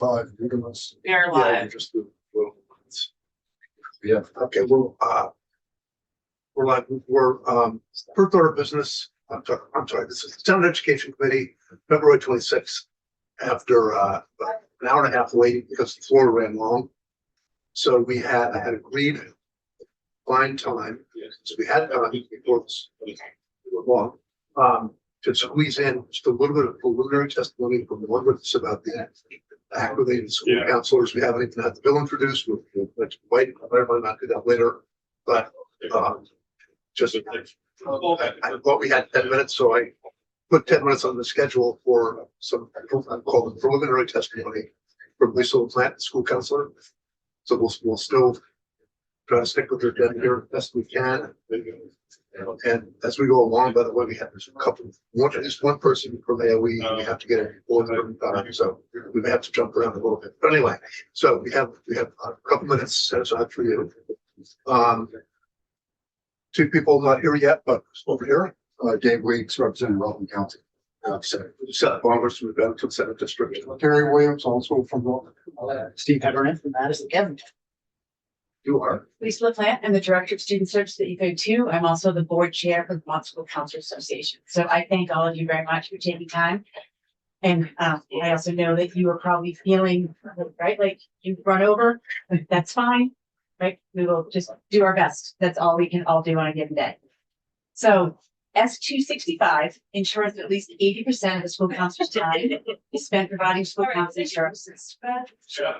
We are live. Just do little ones. Yeah, okay, well, we're live. We're first order of business. I'm sorry, this is the Town Education Committee, February 26th, after an hour and a half waiting because the floor ran long. So I had agreed fine time. So we had time before this long. To squeeze in just a little bit of preliminary testimony from one witness about the activated school counselors. We haven't even had the bill introduced. We'll wait. I might not do that later, but just I thought we had 10 minutes, so I put 10 minutes on the schedule for some called the preliminary testimony from Lisa LaPlante, school counselor. So we'll still try to stick with her agenda here as best we can. And as we go along, by the way, we have at least one person from AOE we have to get it before the so we may have to jump around a little bit. But anyway, so we have a couple minutes set aside for you. Two people not here yet, but over here. Dave Weeks, representing Rutland County. Seth Farmers from the Benton Center District. Terry Williams, also from Rutland. Steve Heffernan from Madison. Kevin. You are. Lisa LaPlante. I'm the Director of Student Services at UCO2. I'm also the board chair for the Vermont School Counselors Association. So I thank all of you very much for taking time. And I also know that you are probably feeling, right, like you've run over. That's fine, right? We will just do our best. That's all we can all do on a given day. So S265 ensures that at least 80% of the school counselor's time is spent providing school counseling services.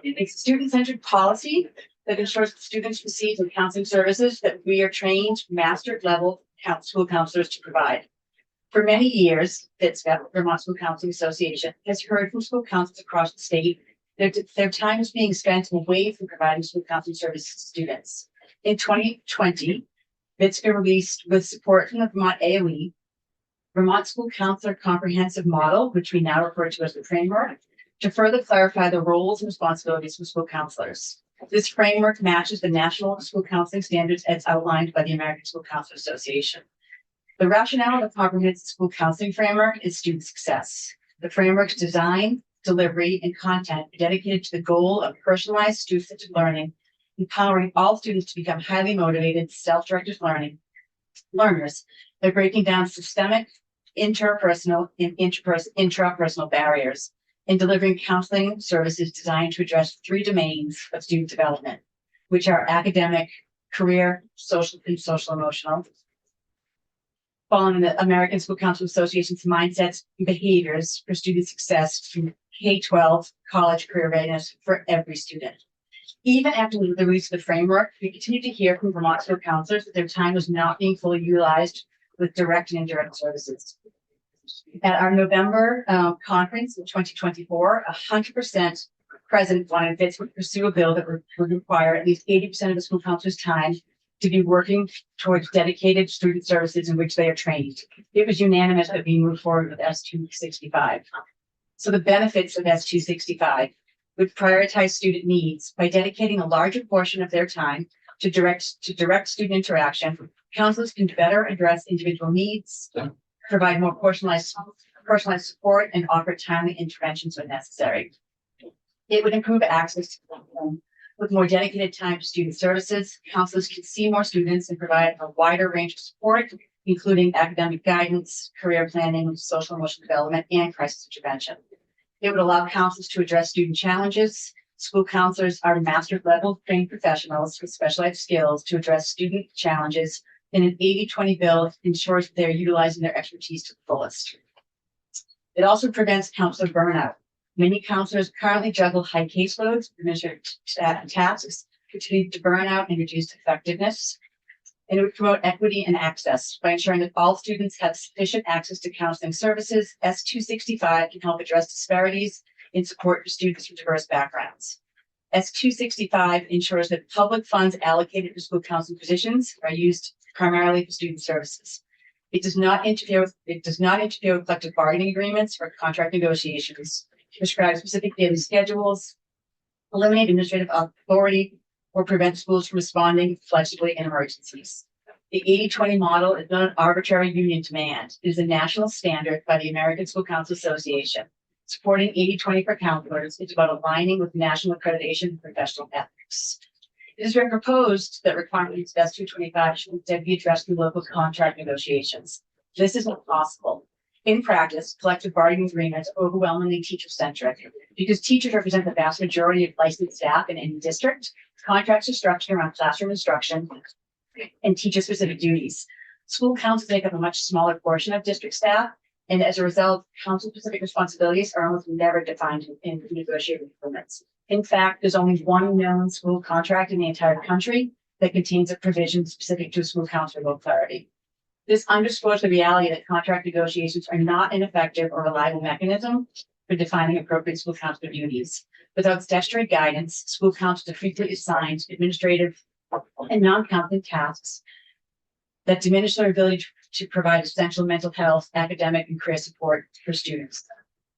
It's a student-centered policy that ensures that students receive the counseling services that we are trained master level school counselors to provide. For many years, Vermont School Counseling Association has heard from school counselors across the state that their time is being spent away from providing school counseling services to students. In 2020, VITSCA released, with support from the Vermont AOE, Vermont School Counselor Comprehensive Model, which we now refer to as the framework, to further clarify the roles and responsibilities of school counselors. This framework matches the national school counseling standards as outlined by the American School Counselors Association. The rationale of the Comprehensive School Counseling Framework is student success. The framework's design, delivery, and content are dedicated to the goal of personalized student-centered learning, empowering all students to become highly motivated, self-directed learners by breaking down systemic, interpersonal, and intrapersonal barriers, and delivering counseling services designed to address three domains of student development, which are academic, career, social, and social emotional. Following the American School Counselor Association's mindsets and behaviors for student success from K-12 college career readiness for every student. Even after the release of the framework, we continue to hear from Vermont school counselors that their time was not being fully utilized with direct and indirect services. At our November conference in 2024, 100% president wanted FITS would pursue a bill that would require at least 80% of the school counselors' time to be working towards dedicated student services in which they are trained. It was unanimous that we move forward with S265. So the benefits of S265 would prioritize student needs by dedicating a larger portion of their time to direct student interaction. Counselors can better address individual needs, provide more personalized support, and offer timely interventions when necessary. It would improve access to with more dedicated time to student services. Counselors can see more students and provide a wider range of support, including academic guidance, career planning, social emotional development, and crisis intervention. It would allow counselors to address student challenges. School counselors are master level trained professionals with specialized skills to address student challenges, and an 80-20 bill ensures that they're utilizing their expertise to the fullest. It also prevents counselor burnout. Many counselors currently juggle high caseloads, administrative tasks, which lead to burnout and reduced effectiveness. And it would promote equity and access by ensuring that all students have sufficient access to counseling services. S265 can help address disparities in support for students from diverse backgrounds. S265 ensures that public funds allocated for school counseling positions are used primarily for student services. It does not interfere with collective bargaining agreements or contract negotiations, prescribe specific daily schedules, eliminate administrative authority, or prevent schools from responding flexibly in emergencies. The 80-20 model is not an arbitrary union demand. It is a national standard by the American School Counselors Association. Supporting 80-20 for counselors is about aligning with national accreditation for professional ethics. It is proposed that requirements of S225 should instead be addressed through local contract negotiations. This is not possible. In practice, collective bargaining agreements are overwhelmingly teacher-centric. Because teachers represent the vast majority of licensed staff in any district, contracts are structured around classroom instruction and teacher-specific duties. School councils make up a much smaller portion of district staff, and as a result, council-specific responsibilities are almost never defined in negotiated agreements. In fact, there's only one known school contract in the entire country that contains a provision specific to a school council of authority. This underscores the reality that contract negotiations are not an effective or reliable mechanism for defining appropriate school council duties. Without statutory guidance, school councils are frequently assigned administrative and non-counseling tasks that diminish their ability to provide essential mental health, academic, and career support for students.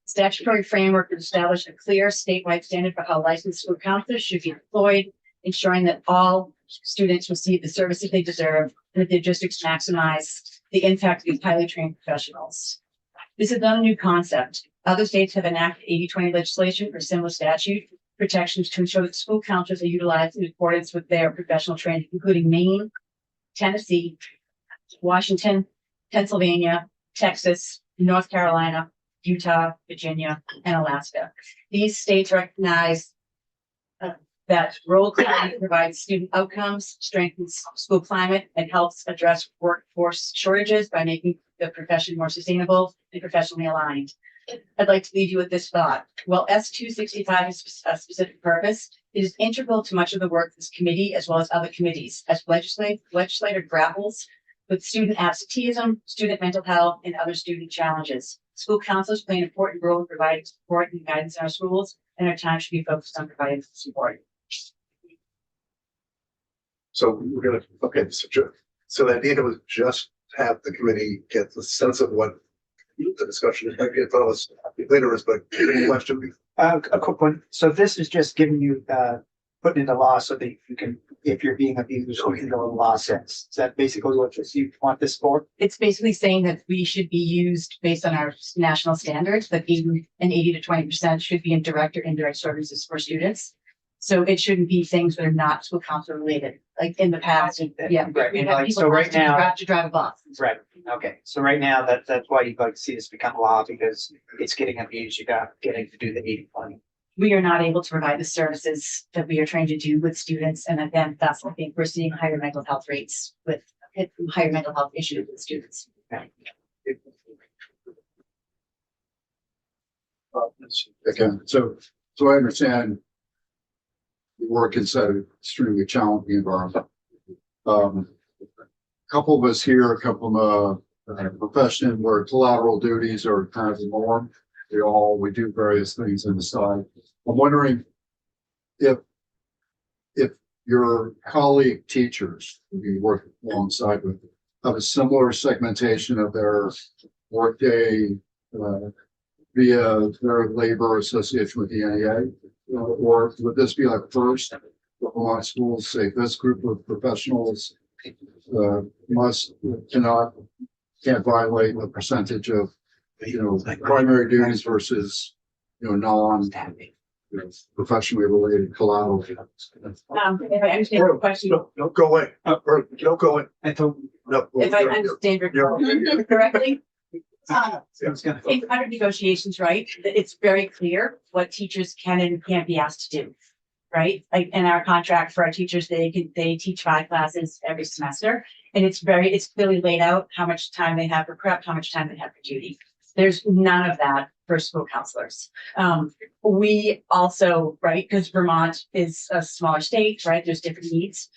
Statutory framework would establish a clear statewide standard for how licensed school counselors should be employed, ensuring that all students receive the services they deserve and that their districts maximize the impact of these highly trained professionals. This is not a new concept. Other states have enacted 80-20 legislation for similar statute protections to ensure that school counselors are utilized in accordance with their professional training, including Maine, Tennessee, Washington, Pennsylvania, Texas, North Carolina, Utah, Virginia, and Alaska. These states recognize that role clarity provides student outcomes, strengthens school climate, and helps address workforce shortages by making the profession more sustainable and professionally aligned. I'd like to leave you with this thought. While S265 has a specific purpose, it is integral to much of the work of this committee as well as other committees as legislator grapples with student absenteeism, student mental health, and other student challenges. School counselors play an important role in providing support and guidance in our schools, and our time should be focused on providing support. So we're gonna, okay, so the idea was just have the committee get the sense of what the discussion is, might be in front of us later, but any question? A quick one. So this is just giving you, putting into law so that you can, if you're being abused, you can go in law sense. Is that basically what you want this for? It's basically saying that we should be used based on our national standards, that 80 to 20% should be in direct or indirect services for students. So it shouldn't be things that are not school council related, like in the past. Yeah. Right. we And have like, people so right to now, drive a bus. right. Okay. So right now that's why you'd like to see this become law, because it's getting abused. You got getting to do the 80-20. We are not able to provide the services that we are trying to do with students. And again, that's, I think we're seeing higher mental health rates with higher mental health issues with students. Again, so I understand the work inside an extremely challenging environment. A couple of us here, a couple of profession where collateral duties are kind of the norm. We do various things on the side. I'm wondering if your colleague teachers who you work alongside with have a similar segmentation of their workday via their labor association with the NEA, or would this be like first Vermont schools say this group of professionals can't violate a percentage of primary duties versus non professionally related collateral. If I understand your question, Don't go away. Or don't go away. I thought No. if I understand your question correctly, I was gonna. in under negotiations, right, it's very clear what teachers can and can't be asked to do. Right, like in our contract for our teachers, they teach 5 classes every semester, and it's clearly laid out how much time they have for prep, how much time they have for duty. There's none of that for school counselors. We also, right, because Vermont is a smaller state, right, there's different needs.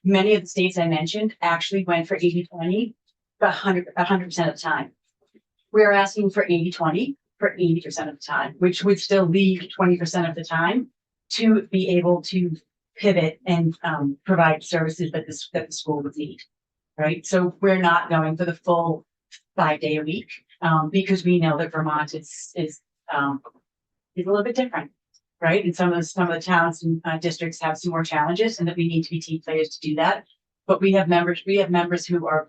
Many of the states I mentioned actually went for 80-20, 100% of the time. We're asking for 80-20 for 80% of the time, which would still leave 20% of the time to be able to pivot and provide services that the school would need, right? So we're not going for the full 5-day a week because we know that Vermont is a little bit different, right? And some of the towns and districts have some more challenges, and that we need to be team players to do that. But we have members who are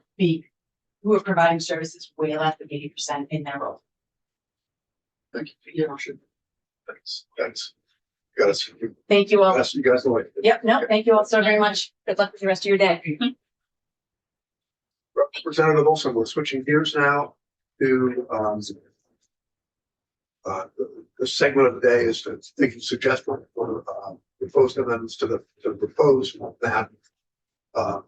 providing services way less than 80% in their role. Thank you. Thanks. You guys, Thank you all. you guys know it. Yep, no, thank you all so very much. Good luck with the rest of your day. Representative Olson, we're switching gears now to, the segment of the day is to take suggestions for, proposed amendments to the proposed map. But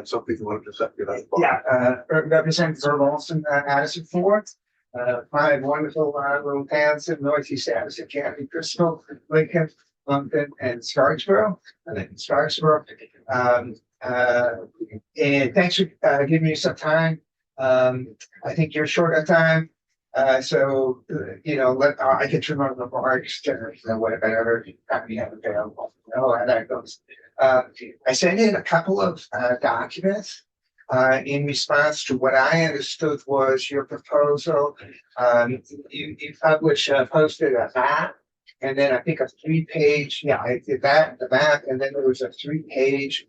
some people want to just. Yeah, Representative Herb Olson, Addison Ford. Five wonderful little towns in northeast Addison County, Bristol, Lincoln, Lumpkin, and Starksboro. And thanks for giving me some time. I think you're short on time. So, I can turn on the marks, whatever time you have available. How that goes. I sent in a couple of documents in response to what I understood was your proposal. You posted a map, and then I think a 3-page, I did that, the map, and then there was a 3-page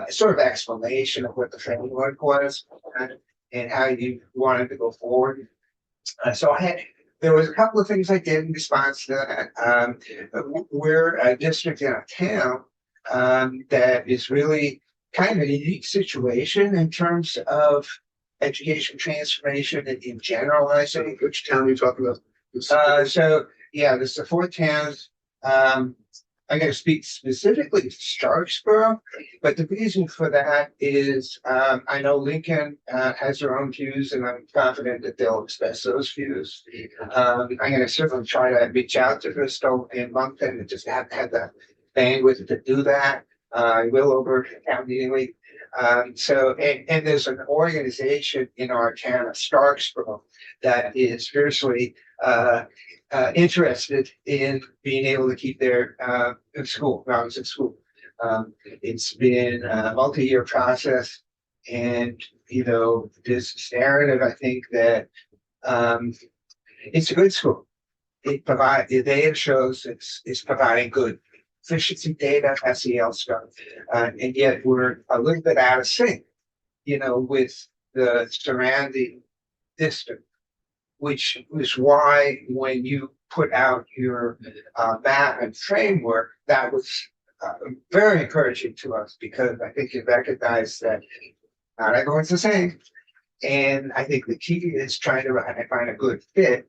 sort of explanation of what the framework was and how you wanted to go forward. There was a couple of things I did in response to that. We're a district in a town that is really kind of a unique situation in terms of education transformation and in general. I say, Which town are you talking about? there's the 4 towns. I'm going to speak specifically to Starksboro, but the reason for that is I know Lincoln has their own views, and I'm confident that they'll express those views. I'm going to certainly try to reach out to Bristol and Moncton, and just haven't had the bandwidth to do that. I will over town meeting week. And there's an organization in our town of Starksboro that is fiercely interested in being able to keep their school. When I was at school, it's been a multi-year process, and this narrative, I think that it's a good school. The data shows it's providing good efficiency data, SEL stuff, and yet we're a little bit out of sync, with the surrounding district, which is why when you put out your map and framework, that was very encouraging to us, because I think you recognize that not everyone's the same. And I think the key is trying to find a good fit,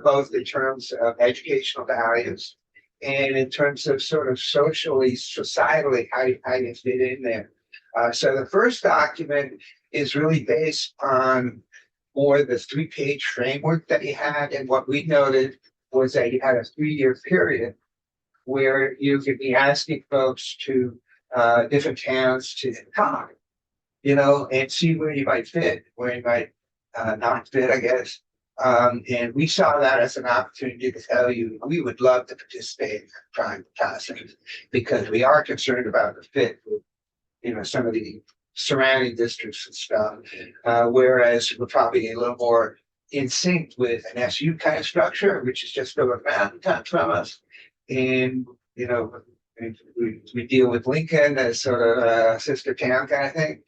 both in terms of educational values and in terms of sort of socially, societally, how you fit in there. So the first document is really based on more the 3-page framework that you had. And what we noted was that you had a 3-year period where you could be asking folks to different towns to talk, and see where you might fit, where you might not fit, I guess. And we saw that as an opportunity to tell you we would love to participate in the prime process, because we are concerned about the fit with, some of the surrounding districts and stuff. Whereas we're probably a little more in sync with an SU kind of structure, which is just over a mountain top from us. And, we deal with Lincoln as sort of a sister town kind of thing.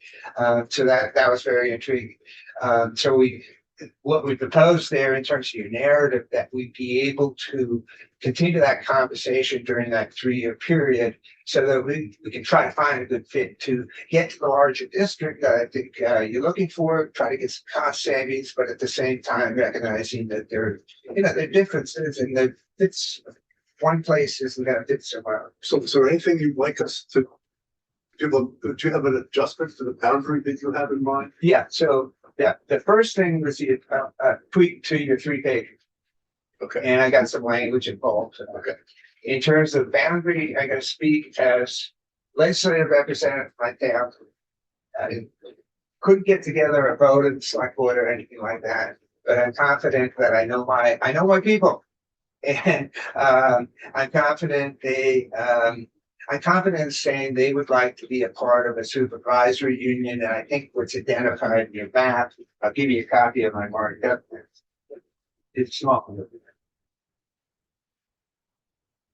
So that was very intriguing. What we proposed there in terms of your narrative, that we'd be able to continue that conversation during that 3-year period, so that we can try to find a good fit to get to the larger district that I think you're looking for, try to get some cost savings, but at the same time recognizing that there are differences, and that fits one place isn't going to fit somewhere. So is there anything you'd like us to do? Do you have an adjustment to the boundary that you have in mind? Yeah. So the first thing was the tweak to your 3 pages. Okay. And I got some language involved. Okay. In terms of boundary, I got to speak as legislative representative of my town. I couldn't get together a vote in the select board or anything like that, but I'm confident that I know my people, and I'm confident I'm confident in saying they would like to be a part of a supervisory union, and I think what's identified in your map, I'll give you a copy of my marked up. It's small.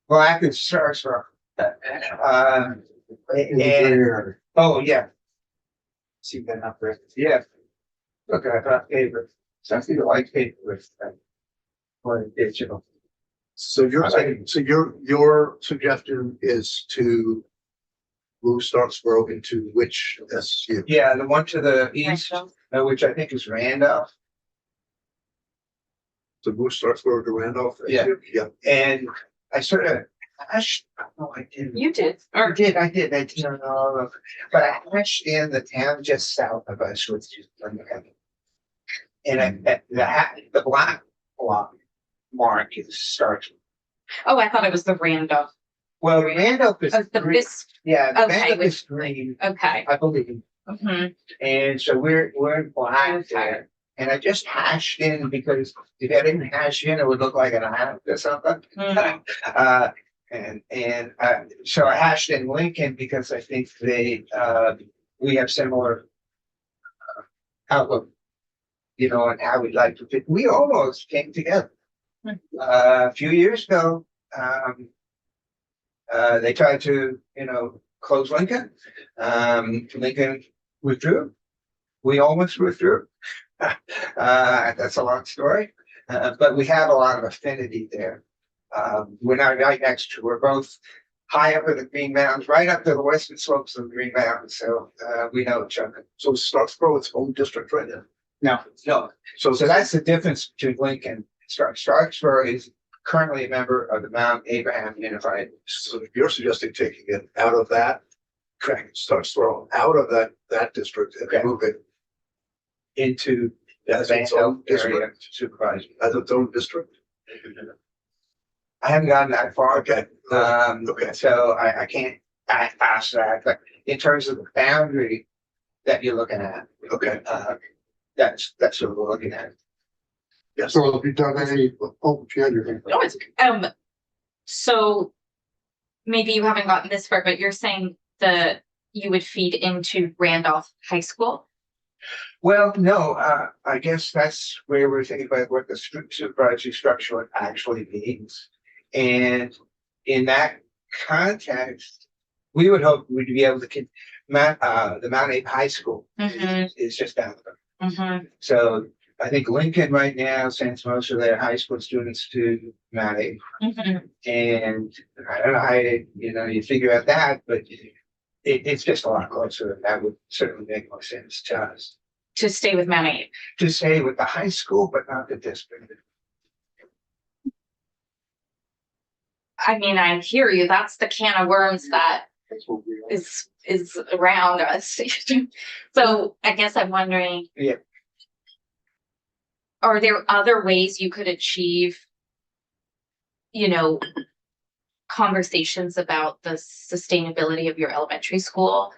Black is stars for. Oh yeah. See that up there? Yeah. Look, I thought favorite. something like paper with, or digital. So you're saying, so your suggestion is to move Starksboro into which SU? Yeah, the one to the east, Randolph. which I think is Randolph. To move Starksboro to Randolph? Yeah. Yeah. And I sort of, no, I didn't. You did. I did, I don't know, but I hashed in the town just south of us, which is Lincoln. And the black block mark is starts. Oh, I thought it was the Randolph. Well, Randolph is Of the green. this, Yeah, okay, Randolph with- is green, okay. I believe. Mhm. And so we're in black Okay. there. And I just hashed in because if I didn't hash in, it would look like an island or something. Mhm. So I hashed in Lincoln because I think we have similar outlook, on how we'd like to fit. We almost came together. Hmm. A few years ago, they tried to, close Lincoln. Lincoln withdrew. We almost withdrew. That's a long story, but we have a lot of affinity there. We're not right next to, we're both high up in the Green Mountains, right up to the western slopes of the Green Mountains, so we know each other. So Starksboro, its own district right now. No, so that's the difference between Lincoln and Starksboro is currently a member of the Mount Abraham Unified. So you're suggesting taking it out of that, Correct. Starksboro, out of that district and Okay. move it Into the as its Van own Elk area district, supervisor. as its own district? I haven't gotten that far. Okay. Okay. So I can't act past that, but in terms of the boundary that you're looking at, Okay. that's what we're looking at. Yes. So have you done any, you had your hand up. No, it's, so maybe you haven't gotten this far, but you're saying that you would feed into Randolph High School? Well, no, I guess that's where we're thinking about what the supervisory structure actually means. And in that context, we would hope we'd be able to the Mount Ape High School Mhm. is just down there. Mhm. So I think Lincoln right now sends most of their high school students to Mount Ape. Mhm. And I don't know how you figure out that, but it's just a lot closer. And that would certainly make more sense to us. To stay with Mount Ape. To stay with the high school, but not the district. I mean, I hear you. That's the can of worms that That's what we are. is around us. So I guess I'm wondering. Yeah. Are there other ways you could achieve, conversations about the sustainability of your elementary school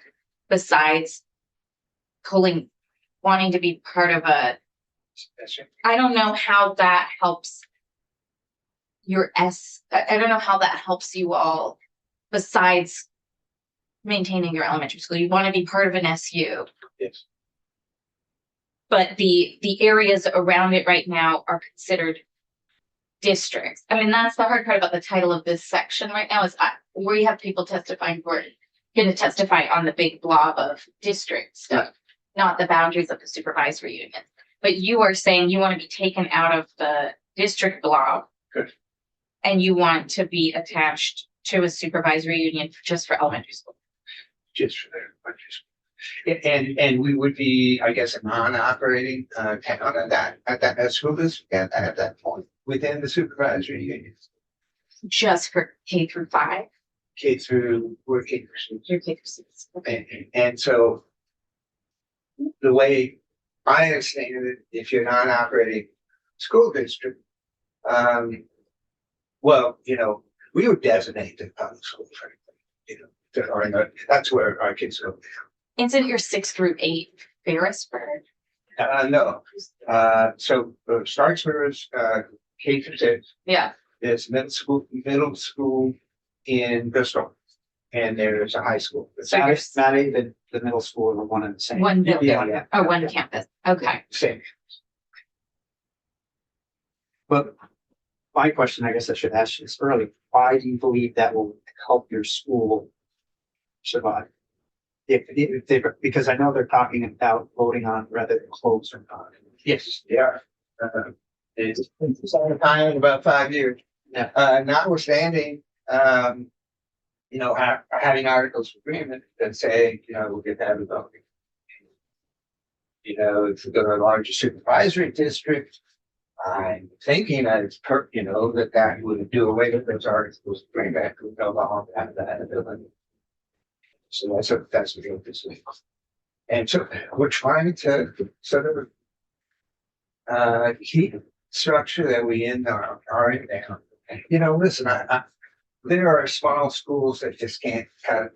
besides wanting to be part of I don't know how that helps I don't know how that helps you all besides maintaining your elementary school. You want to be part of an SU. Yes. But the areas around it right now are considered districts. I mean, that's the hard part about the title of this section right now is we have people testifying for going to testify on the big blob of district stuff, not the boundaries of the supervisory union. But you are saying you want to be taken out of the district blob. Good. And you want to be attached to a supervisory union just for elementary school. Just for their elementary school. And we would be, I guess, a non-operating town at that school district at that point within the supervisory union. Just for K through 5. K through working. Through K through 6. Okay. And so the way I understand it, if you're non-operating school district, we would designate the public school, frankly, that's where our kids go. Isn't your 6 through 8 Ferrisburg? No, so Starksboro is K through 6. Yeah. There's middle school in Bristol, and there's a high school. So you're Maddie, the middle school and the one in the same. one building. Yeah. Oh, one campus. Okay. Same. But my question, I guess I should ask you this early, why do you believe that will help your school survive? Because I know they're talking about voting on whether to close or not. Yes, yeah. It's time, about 5 years. Yeah. Notwithstanding, having articles of agreement that say, we'll get that voting. If we go to a larger supervisory district, I'm thinking that that would do away with those articles of agreement. We no longer have that ability. So that's what this is. And so we're trying to sort of keep the structure that we are in now. Listen, there are small schools that just can't cut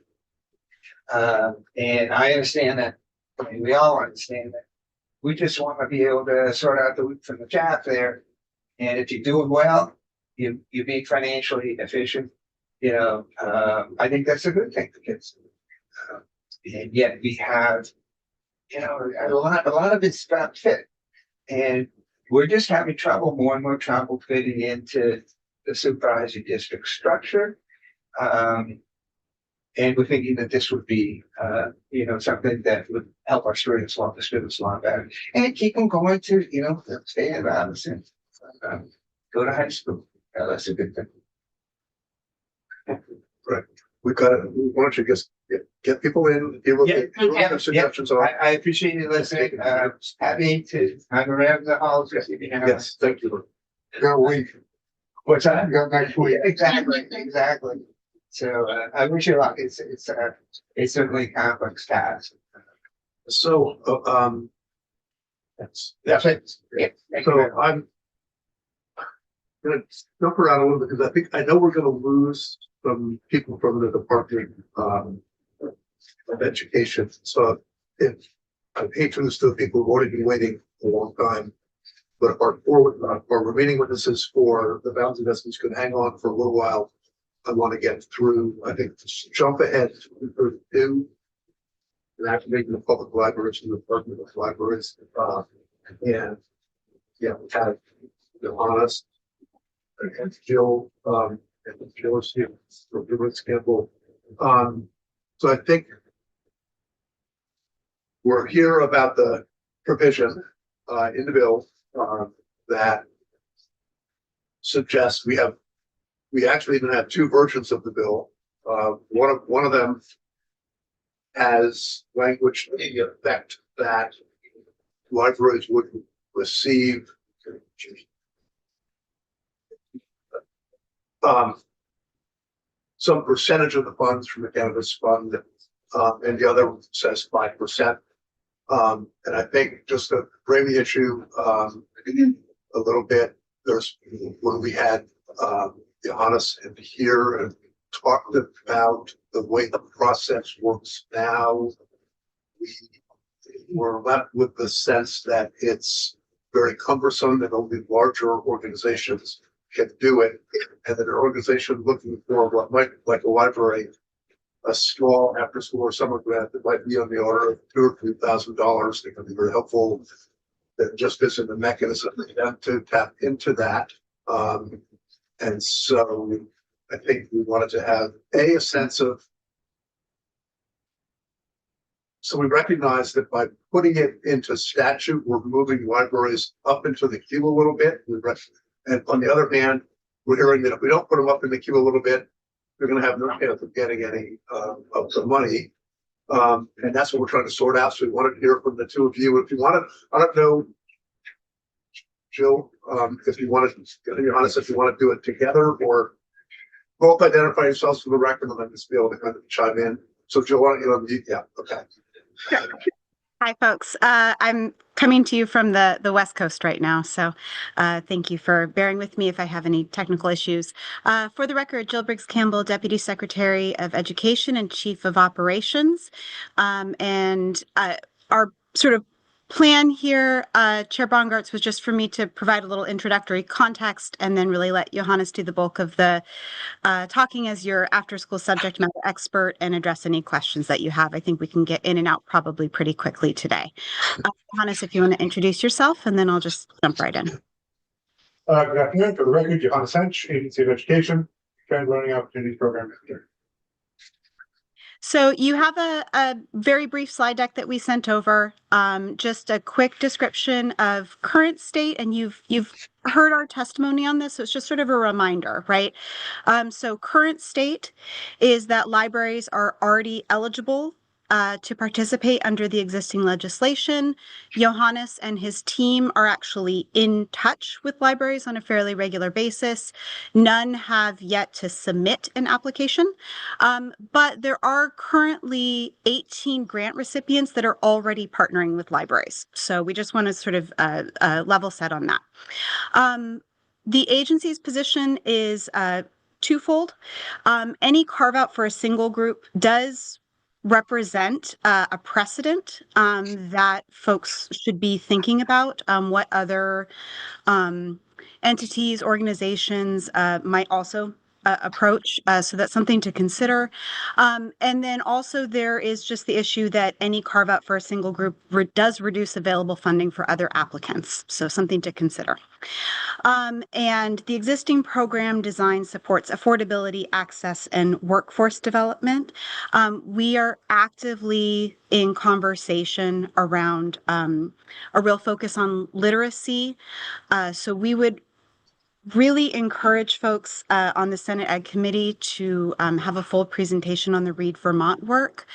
it. And I understand that. I mean, we all understand that. We just want to be able to sort out the wheat from the chaff there. And if you're doing well, you be financially efficient. I think that's a good thing for kids. And yet we have, a lot of it's not fit. And we're just having more and more trouble fitting into the supervisory district structure. And we're thinking that this would be, something that would help our students, the students a lot better, and keep them going to, stay in Robinson, go to high school. That's a good thing. Right. Why don't you just get people in, Okay. suggestions are. I appreciate you listening. Happy to hang around the halls. Yes, thank you. What's that? Got next week. Exactly. So I wish you luck. It's certainly a complex task. So, That's it. so I'm gonna jump around a little bit because I know we're gonna lose some people from the Department of Education. So if I'm patrons to the people who've already been waiting a long time, but our remaining witnesses for the Bounds Investments could hang on for a little while. I want to get through, I think, jump ahead to 2 and activating the public libraries and the Department of Libraries. And yeah, we have Johannes and Jill, and Jill is here from Rivers Campbell. So I think we're here about the provision in the bill that suggests we actually even have 2 versions of the bill. One of them has language to the effect that libraries would receive some percentage of the funds from the cannabis fund, and the other says 5%. And I think just to frame the issue a little bit, when we had Johannes in here and talked about the way the process works now, we were left with the sense that it's very cumbersome and only larger organizations can do it, and that an organization looking for what might like a library, a small after school or summer grant that might be on the order of $2,000 or $3,000, they can be very helpful. That just isn't a mechanism for them to tap into that. And so I think we wanted to have a sense of, so we recognize that by putting it into statute, we're moving libraries up into the queue a little bit. And on the other hand, we're hearing that if we don't put them up in the queue a little bit, they're going to have no chance of getting any of the money. And that's what we're trying to sort out. So we wanted to hear from the 2 of you. If you want to, I don't know, Jill, if you want to be honest, if you want to do it together or both identify yourselves for the record and then just be able to kind of chime in. So Jill, why don't you unmute? Yeah, okay. Sure. Hi, folks. I'm coming to you from the West Coast right now, so thank you for bearing with me if I have any technical issues. For the record, Jill Briggs Campbell, Deputy Secretary of Education and Chief of Operations. And our sort of plan here, Chair Bongartz, was just for me to provide a little introductory context and then really let Johannes do the bulk of the talking as your after-school subject matter expert and address any questions that you have. I think we can get in and out probably pretty quickly today. Johannes, if you want to introduce yourself, and then I'll just jump right in. Good afternoon. For the record, Johannes Hench, Agency of Education, Trend Learning Opportunities Program Manager. So you have a very brief slide deck that we sent over, just a quick description of current state, and you've heard our testimony on this, so it's just sort of a reminder, right? So current state is that libraries are already eligible to participate under the existing legislation. Johannes and his team are actually in touch with libraries on a fairly regular basis. None have yet to submit an application. But there are currently 18 grant recipients that are already partnering with libraries. So we just want to sort of level set on that. The agency's position is twofold. Any carve out for a single group does represent a precedent that folks should be thinking about. What other entities, organizations might also approach. So that's something to consider. And then also there is just the issue that any carve out for a single group does reduce available funding for other applicants. So something to consider. And the existing program design supports affordability, access, and workforce development. We are actively in conversation around a real focus on literacy. So we would really encourage folks on the Senate Ed Committee to have a full presentation on the Read Vermont work.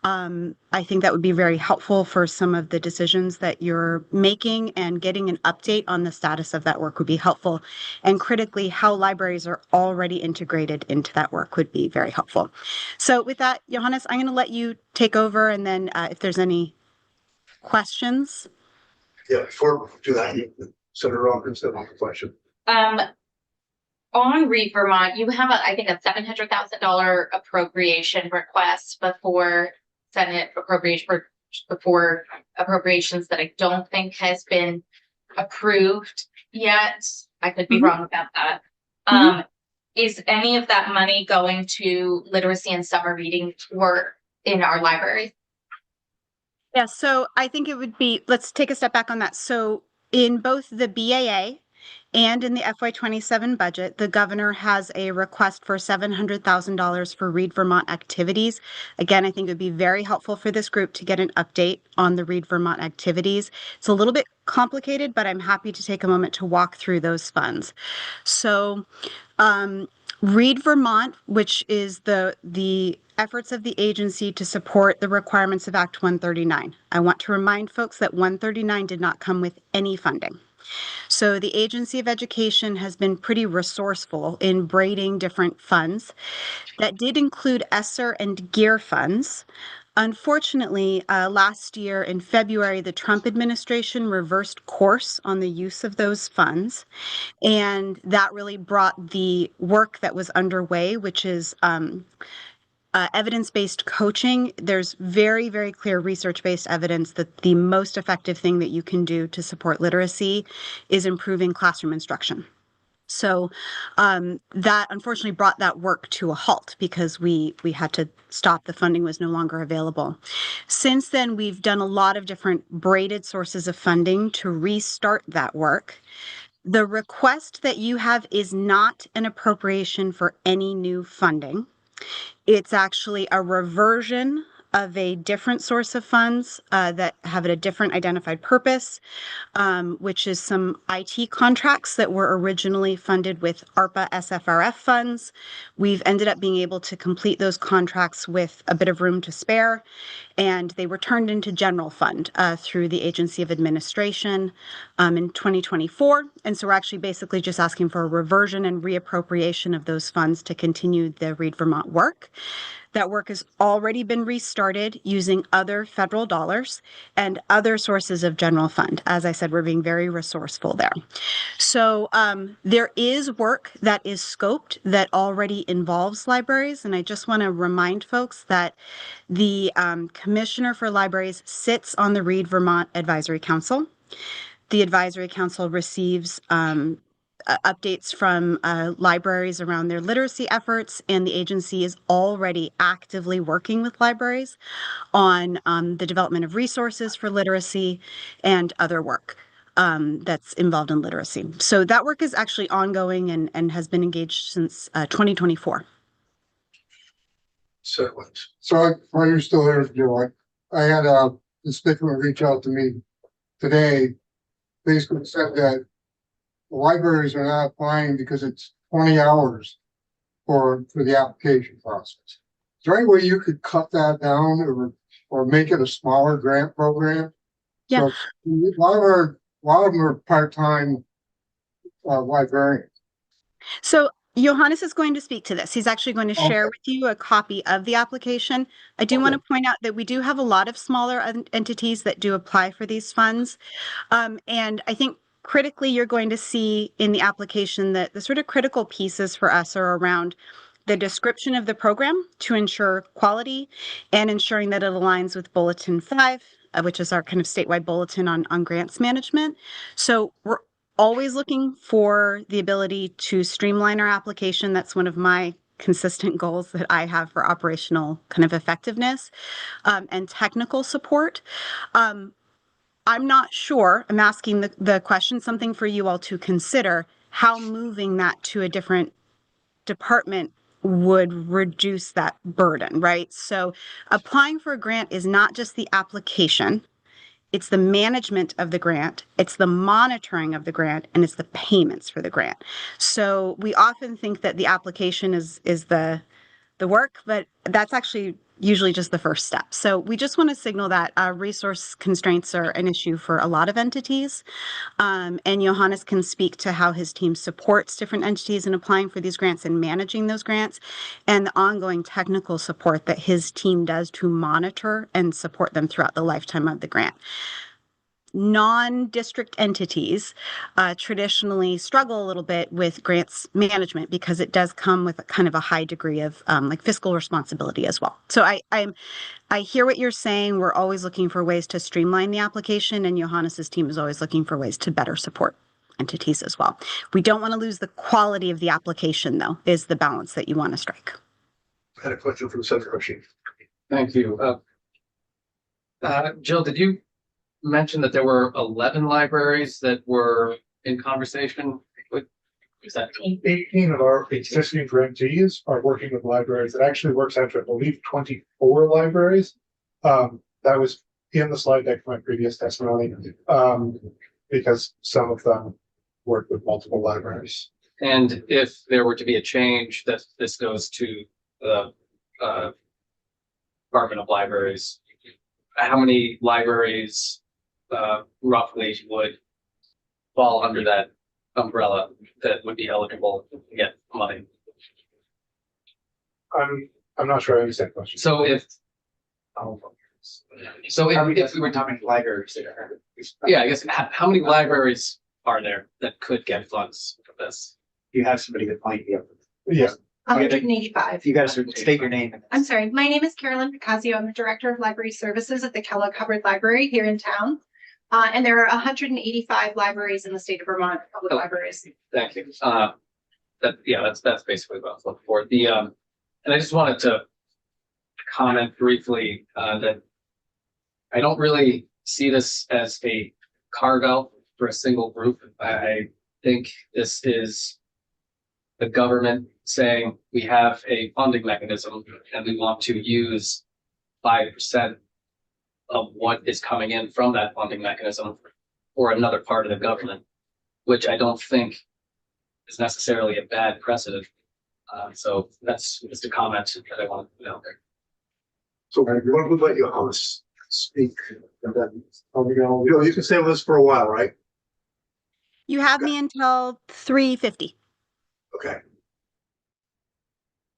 I think that would be very helpful for some of the decisions that you're making, and getting an update on the status of that work would be helpful. And critically, how libraries are already integrated into that work would be very helpful. So with that, Johannes, I'm going to let you take over, and then if there's any questions. Yeah, before we do that, Senator Robbins, have a question. On Read Vermont, you have I think a $700,000 appropriation request before Senate before appropriations that I don't think has been approved yet. I could be wrong about that. Is any of that money going to literacy and summer reading work in our libraries? Yeah, so I think it would be, let's take a step back on that. So in both the BAA and in the FY27 budget, the governor has a request for $700,000 for Read Vermont activities. Again, I think it would be very helpful for this group to get an update on the Read Vermont activities. It's a little bit complicated, but I'm happy to take a moment to walk through those funds. So Read Vermont, which is the efforts of the agency to support the requirements of Act 139. I want to remind folks that 139 did not come with any funding. So the Agency of Education has been pretty resourceful in braiding different funds. That did include ESSER and GEAR funds. Unfortunately, last year in February, the Trump administration reversed course on the use of those funds. And that really brought the work that was underway, which is evidence-based coaching. There's very, very clear research-based evidence that the most effective thing that you can do to support literacy is improving classroom instruction. So that unfortunately brought that work to a halt because we had to stop. The funding was no longer available. Since then, we've done a lot of different braided sources of funding to restart that work. The request that you have is not an appropriation for any new funding. It's actually a reversion of a different source of funds that have a different identified purpose, which is some IT contracts that were originally funded with ARPA SFRF funds. We've ended up being able to complete those contracts with a bit of room to spare, and they were turned into general fund through the Agency of Administration in 2024. And so we're actually basically just asking for a reversion and reappropriation of those funds to continue the Read Vermont work. That work has already been restarted using other federal dollars and other sources of general fund. As I said, we're being very resourceful there. So there is work that is scoped that already involves libraries. And I just want to remind folks that the Commissioner for Libraries sits on the Read Vermont Advisory Council. The Advisory Council receives updates from libraries around their literacy efforts, and the agency is already actively working with libraries on the development of resources for literacy and other work that's involved in literacy. So that work is actually ongoing and has been engaged since 2024. Certainly. So while you're still here, Joe, I had a constituent reach out to me today. Basically said that the libraries are not applying because it's 20 hours for the application process. Is there any way you could cut that down or make it a smaller grant program? Yeah. So a lot of them are part-time librarians. So Johannes is going to speak to this. He's actually going to share Okay. with you a copy of the application. I do want to point out that we do have a lot of smaller entities that do apply for these funds. And I think critically, you're going to see in the application that the sort of critical pieces for us are around the description of the program to ensure quality and ensuring that it aligns with Bulletin 5, which is our kind of statewide bulletin on grants management. So we're always looking for the ability to streamline our application. That's one of my consistent goals that I have for operational kind of effectiveness and technical support. I'm not sure, I'm asking the question, something for you all to consider, how moving that to a different department would reduce that burden, right? So applying for a grant is not just the application. It's the management of the grant, it's the monitoring of the grant, and it's the payments for the grant. So we often think that the application is the work, but that's actually usually just the first step. So we just want to signal that resource constraints are an issue for a lot of entities. And Johannes can speak to how his team supports different entities in applying for these grants and managing those grants, and the ongoing technical support that his team does to monitor and support them throughout the lifetime of the grant. Non-district entities traditionally struggle a little bit with grants management because it does come with a kind of a high degree of like fiscal responsibility as well. So I hear what you're saying. We're always looking for ways to streamline the application, and Johannes's team is always looking for ways to better support entities as well. We don't want to lose the quality of the application, though, is the balance that you want to strike. I had a question from Senator Oshie. Thank you. Jill, did you mention that there were 11 libraries that were in conversation with? Is that 18 of our existing grantees are working with libraries. It actually works out to, I believe, 24 libraries. That was in the slide deck from my previous testimony, because some of them work with multiple libraries. And if there were to be a change that this goes to the Department of Libraries, how many libraries roughly would fall under that umbrella that would be eligible to get money? I'm not sure I understand the question. So if we were How many libraries there? yeah, I guess how many libraries are there that could get funds for this? You have somebody that might be able to. Yeah. 185. You guys state your name. I'm sorry. My name is Carolyn Picasio. I'm the Director of Library Services at the Kellogg Hubbard Library here in town. And there are 185 libraries in the state of Vermont, public libraries. Thank you. That's basically what I was looking for. And I just wanted to comment briefly that I don't really see this as a carve out for a single group. I think this is the government saying we have a funding mechanism and we want to use 5% of what is coming in from that funding mechanism for another part of the government, which I don't think is necessarily a bad precedent. So that's just a comment that I want to put out there. So what would let Johannes speak? And then, you can stay with us for a while, right? You have me until 3:50. Okay.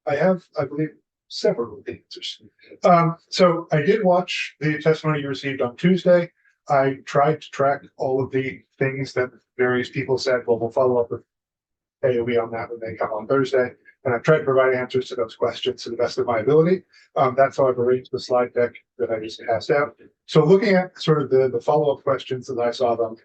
I have, I believe, several answers. So I did watch the testimony you received on Tuesday. I tried to track all of the things that various people said. Well, we'll follow up with AOB on that when they come on Thursday. And I've tried to provide answers to those questions to the best of my ability. That's how I've arranged the slide deck that I just passed out. So looking at sort of the follow-up questions as I saw them,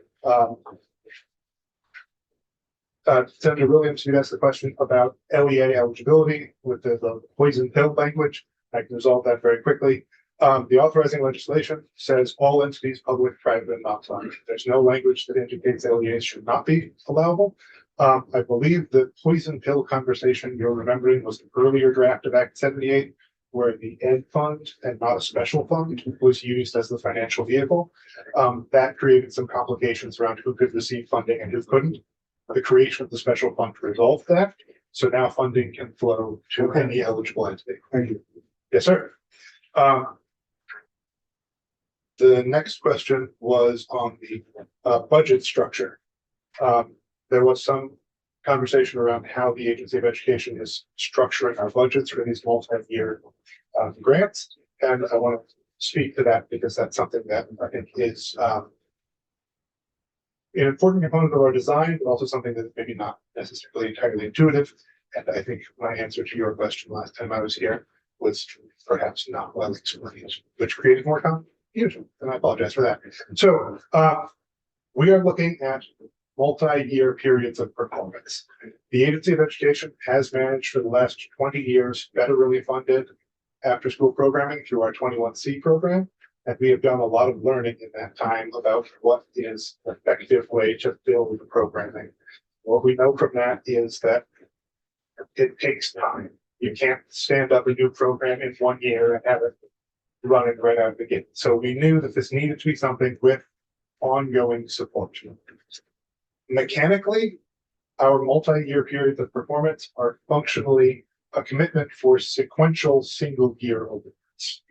Senator Williams, you asked the question about LEA eligibility with the poison pill language. I can resolve that very quickly. The authorizing legislation says all entities, public, private, and not-for-profit. There's no language that indicates LEAs should not be allowable. I believe the poison pill conversation you're remembering was the earlier draft of Act 78, where the ed fund and not a special fund was used as the financial vehicle. That created some complications around who could receive funding and who couldn't. The creation of the special fund resolved that. So now funding can flow to any eligible entity. Thank you. Yes, sir. The next question was on the budget structure. There was some conversation around how the Agency of Education is structuring our budgets for these multi-year grants. And I want to speak to that because that's something that I think is an important component of our design, but also something that maybe not necessarily entirely intuitive. And I think my answer to your question last time I was here was perhaps not well explained, which created more confusion, and I apologize for that. So we are looking at multi-year periods of performance. The Agency of Education has managed for the last 20 years federally funded after-school programming through our 21C program. And we have done a lot of learning in that time about what is an effective way to build the programming. What we know from that is that it takes time. You can't stand up a new program in 1 year and have it running right out of the gate. So we knew that this needed to be something with ongoing support. Mechanically, our multi-year periods of performance are functionally a commitment for sequential single-year awards.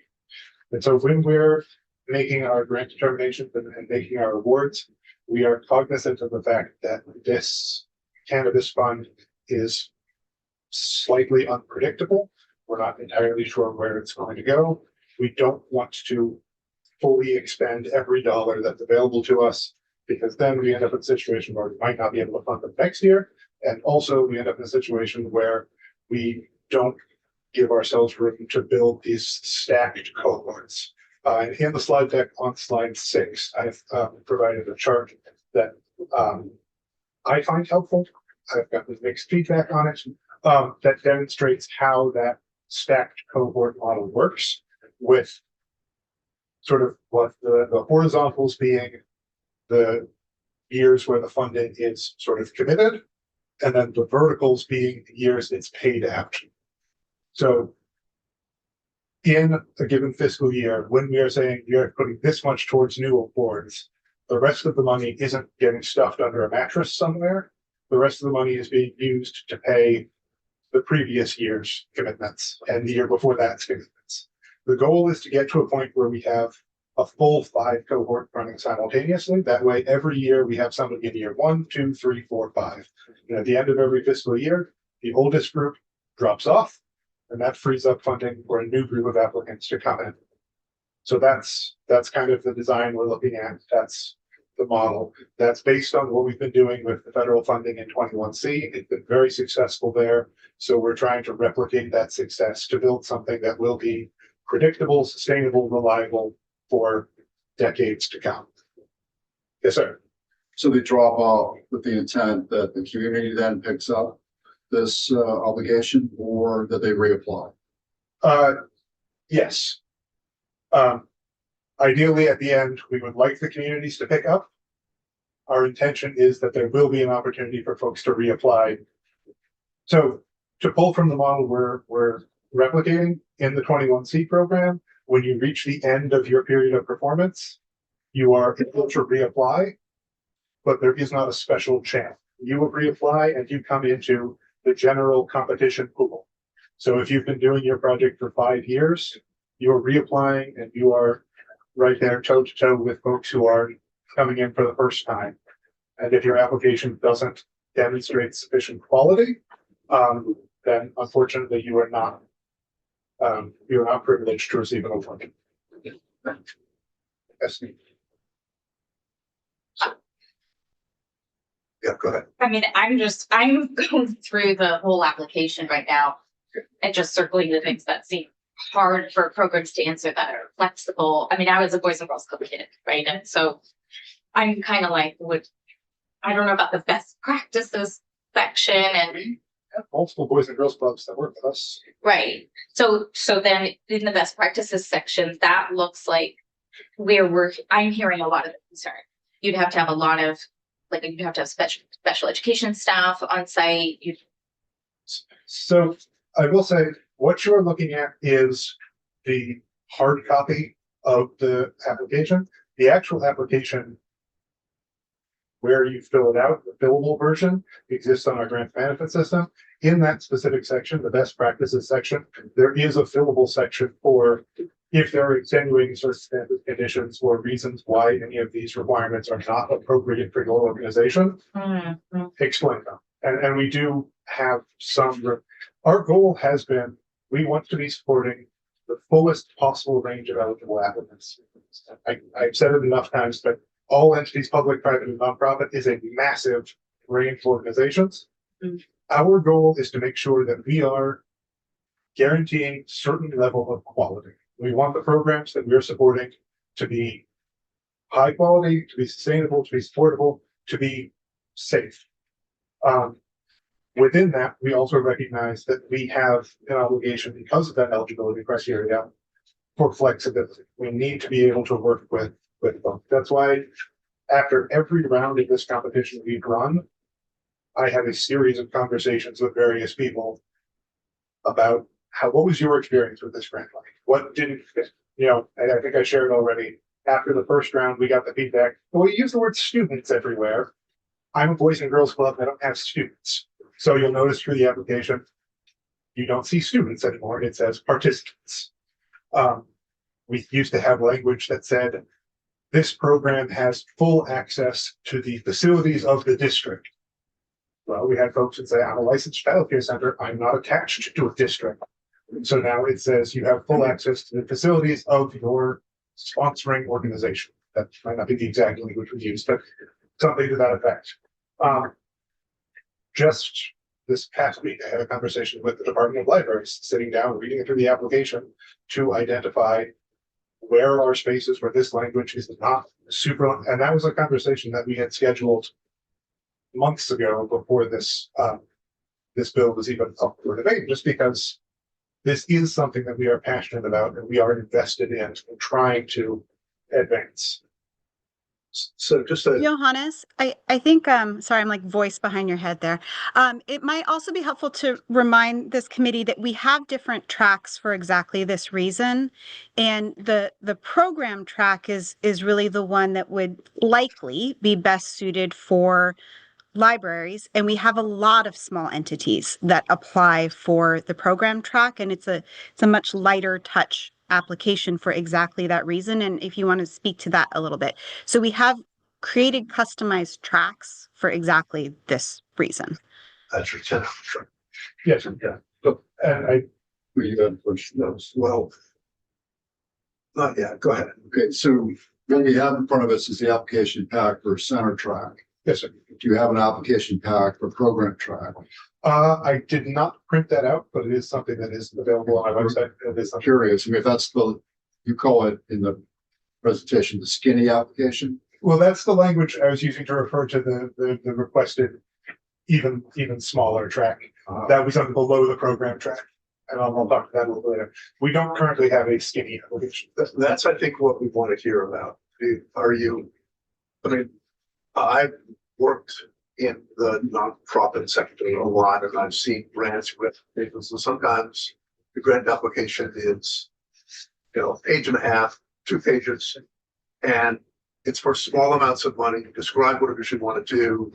And so when we're making our grant determinations and making our awards, we are cognizant of the fact that this cannabis fund is slightly unpredictable. We're not entirely sure where it's going to go. We don't want to fully expend every dollar that's available to us, because then we end up in a situation where we might not be able to fund them next year. And also we end up in a situation where we don't give ourselves room to build these stacked cohorts. And in the slide deck on slide 6, I've provided a chart that I find helpful. I've got mixed feedback on it that demonstrates how that stacked cohort model works, with sort of what the horizontals being the years where the funding is sort of committed, and then the verticals being the years it's paid out. So in a given fiscal year, when we are saying you're putting this much towards new awards, the rest of the money isn't getting stuffed under a mattress somewhere. The rest of the money is being used to pay the previous year's commitments and the year before that's commitments. The goal is to get to a point where we have a full 5 cohort running simultaneously. That way, every year we have somebody in year 1, 2, 3, 4, 5. And at the end of every fiscal year, the oldest group drops off, and that frees up funding for a new group of applicants to come in. So that's kind of the design we're looking at. That's the model. That's based on what we've been doing with the federal funding in 21C. It's been very successful there. So we're trying to replicate that success to build something that will be predictable, sustainable, reliable for decades to come. Yes, sir. So they drop off with the intent that the community then picks up this obligation, or that they reapply? Yes. Ideally, at the end, we would like the communities to pick up. Our intention is that there will be an opportunity for folks to reapply. So to pull from the model we're replicating in the 21C program, when you reach the end of your period of performance, you are able to reapply, but there is not a special channel. You will reapply and you come into the general competition pool. So if you've been doing your project for 5 years, you're reapplying and you are right there toe to toe with folks who are coming in for the first time. And if your application doesn't demonstrate sufficient quality, then unfortunately you are not privileged to receive an award. Yes. Yeah, go ahead. I mean, I'm going through the whole application right now and just circling the things that seem hard for programs to answer that are flexible. I mean, I was a Boys and Girls Club kid, right? And so I'm kind of like, I don't know about the best practices section and Multiple Boys and Girls Clubs that work with us. right. So then in the best practices section, that looks like I'm hearing a lot of concern. You'd have to have a lot of, like, you'd have to have special education staff on site. So I will say what you're looking at is the hard copy of the application. The actual application where you fill it out, the fillable version exists on our grant management system. In that specific section, the best practices section, there is a fillable section for if there are extenuating circumstances, conditions, or reasons why any of these requirements are not appropriate for your organization, explain them. And we do have our goal has been, we want to be supporting the fullest possible range of eligible applicants. I've said it enough times, but all entities, public, private, and nonprofit, is a massive range of organizations. Our goal is to make sure that we are guaranteeing certain level of quality. We want the programs that we're supporting to be high quality, to be sustainable, to be supportable, to be safe. Within that, we also recognize that we have an obligation because of that eligibility criteria for flexibility. We need to be able to work with them. That's why after every round of this competition we've run, I have a series of conversations with various people about what was your experience with this grant like? What didn't fit? I think I shared already. After the first round, we got the feedback. Well, we use the word students everywhere. I'm a Boys and Girls Club. I don't have students. So you'll notice through the application, you don't see students anymore. It says participants. We used to have language that said, this program has full access to the facilities of the district. Well, we had folks that say, I'm a licensed childcare center. I'm not attached to a district. So now it says you have full access to the facilities of your sponsoring organization. That might not be the exact language we use, but something to that effect. Just this past week, I had a conversation with the Department of Libraries, sitting down, reading through the application to identify where are spaces where this language is not super, and that was a conversation that we had scheduled months ago before this bill was even up for debate, just because this is something that we are passionate about and we are invested in trying to advance. So just Johannes, I think, sorry, I'm like voice behind your head there. It might also be helpful to remind this committee that we have different tracks for exactly this reason. And the program track is really the one that would likely be best suited for libraries. And we have a lot of small entities that apply for the program track, and it's a much lighter touch application for exactly that reason. And if you want to speak to that a little bit. So we have created customized tracks for exactly this reason. that's your Yes, yeah. Look, and You got first. well, not yet. Go ahead. Okay, so what we have in front of us is the application pack for center track. yes, sir. Do you have an application pack for program track? I did not print that out, but it is something that is available on our website. It is I'm something. curious. I mean, if that's you call it in the presentation, the skinny application. Well, that's the language I was using to refer to the requested even smaller track. That was on below the program track. And I'll talk to that a little later. We don't currently have a skinny application. That's, I think, what we want to hear about. I've worked in the nonprofit sector a lot, and I've seen grants with papers. So sometimes the grant application is, page and a half, 2 pages, and it's for small amounts of money. You describe what it is you want to do,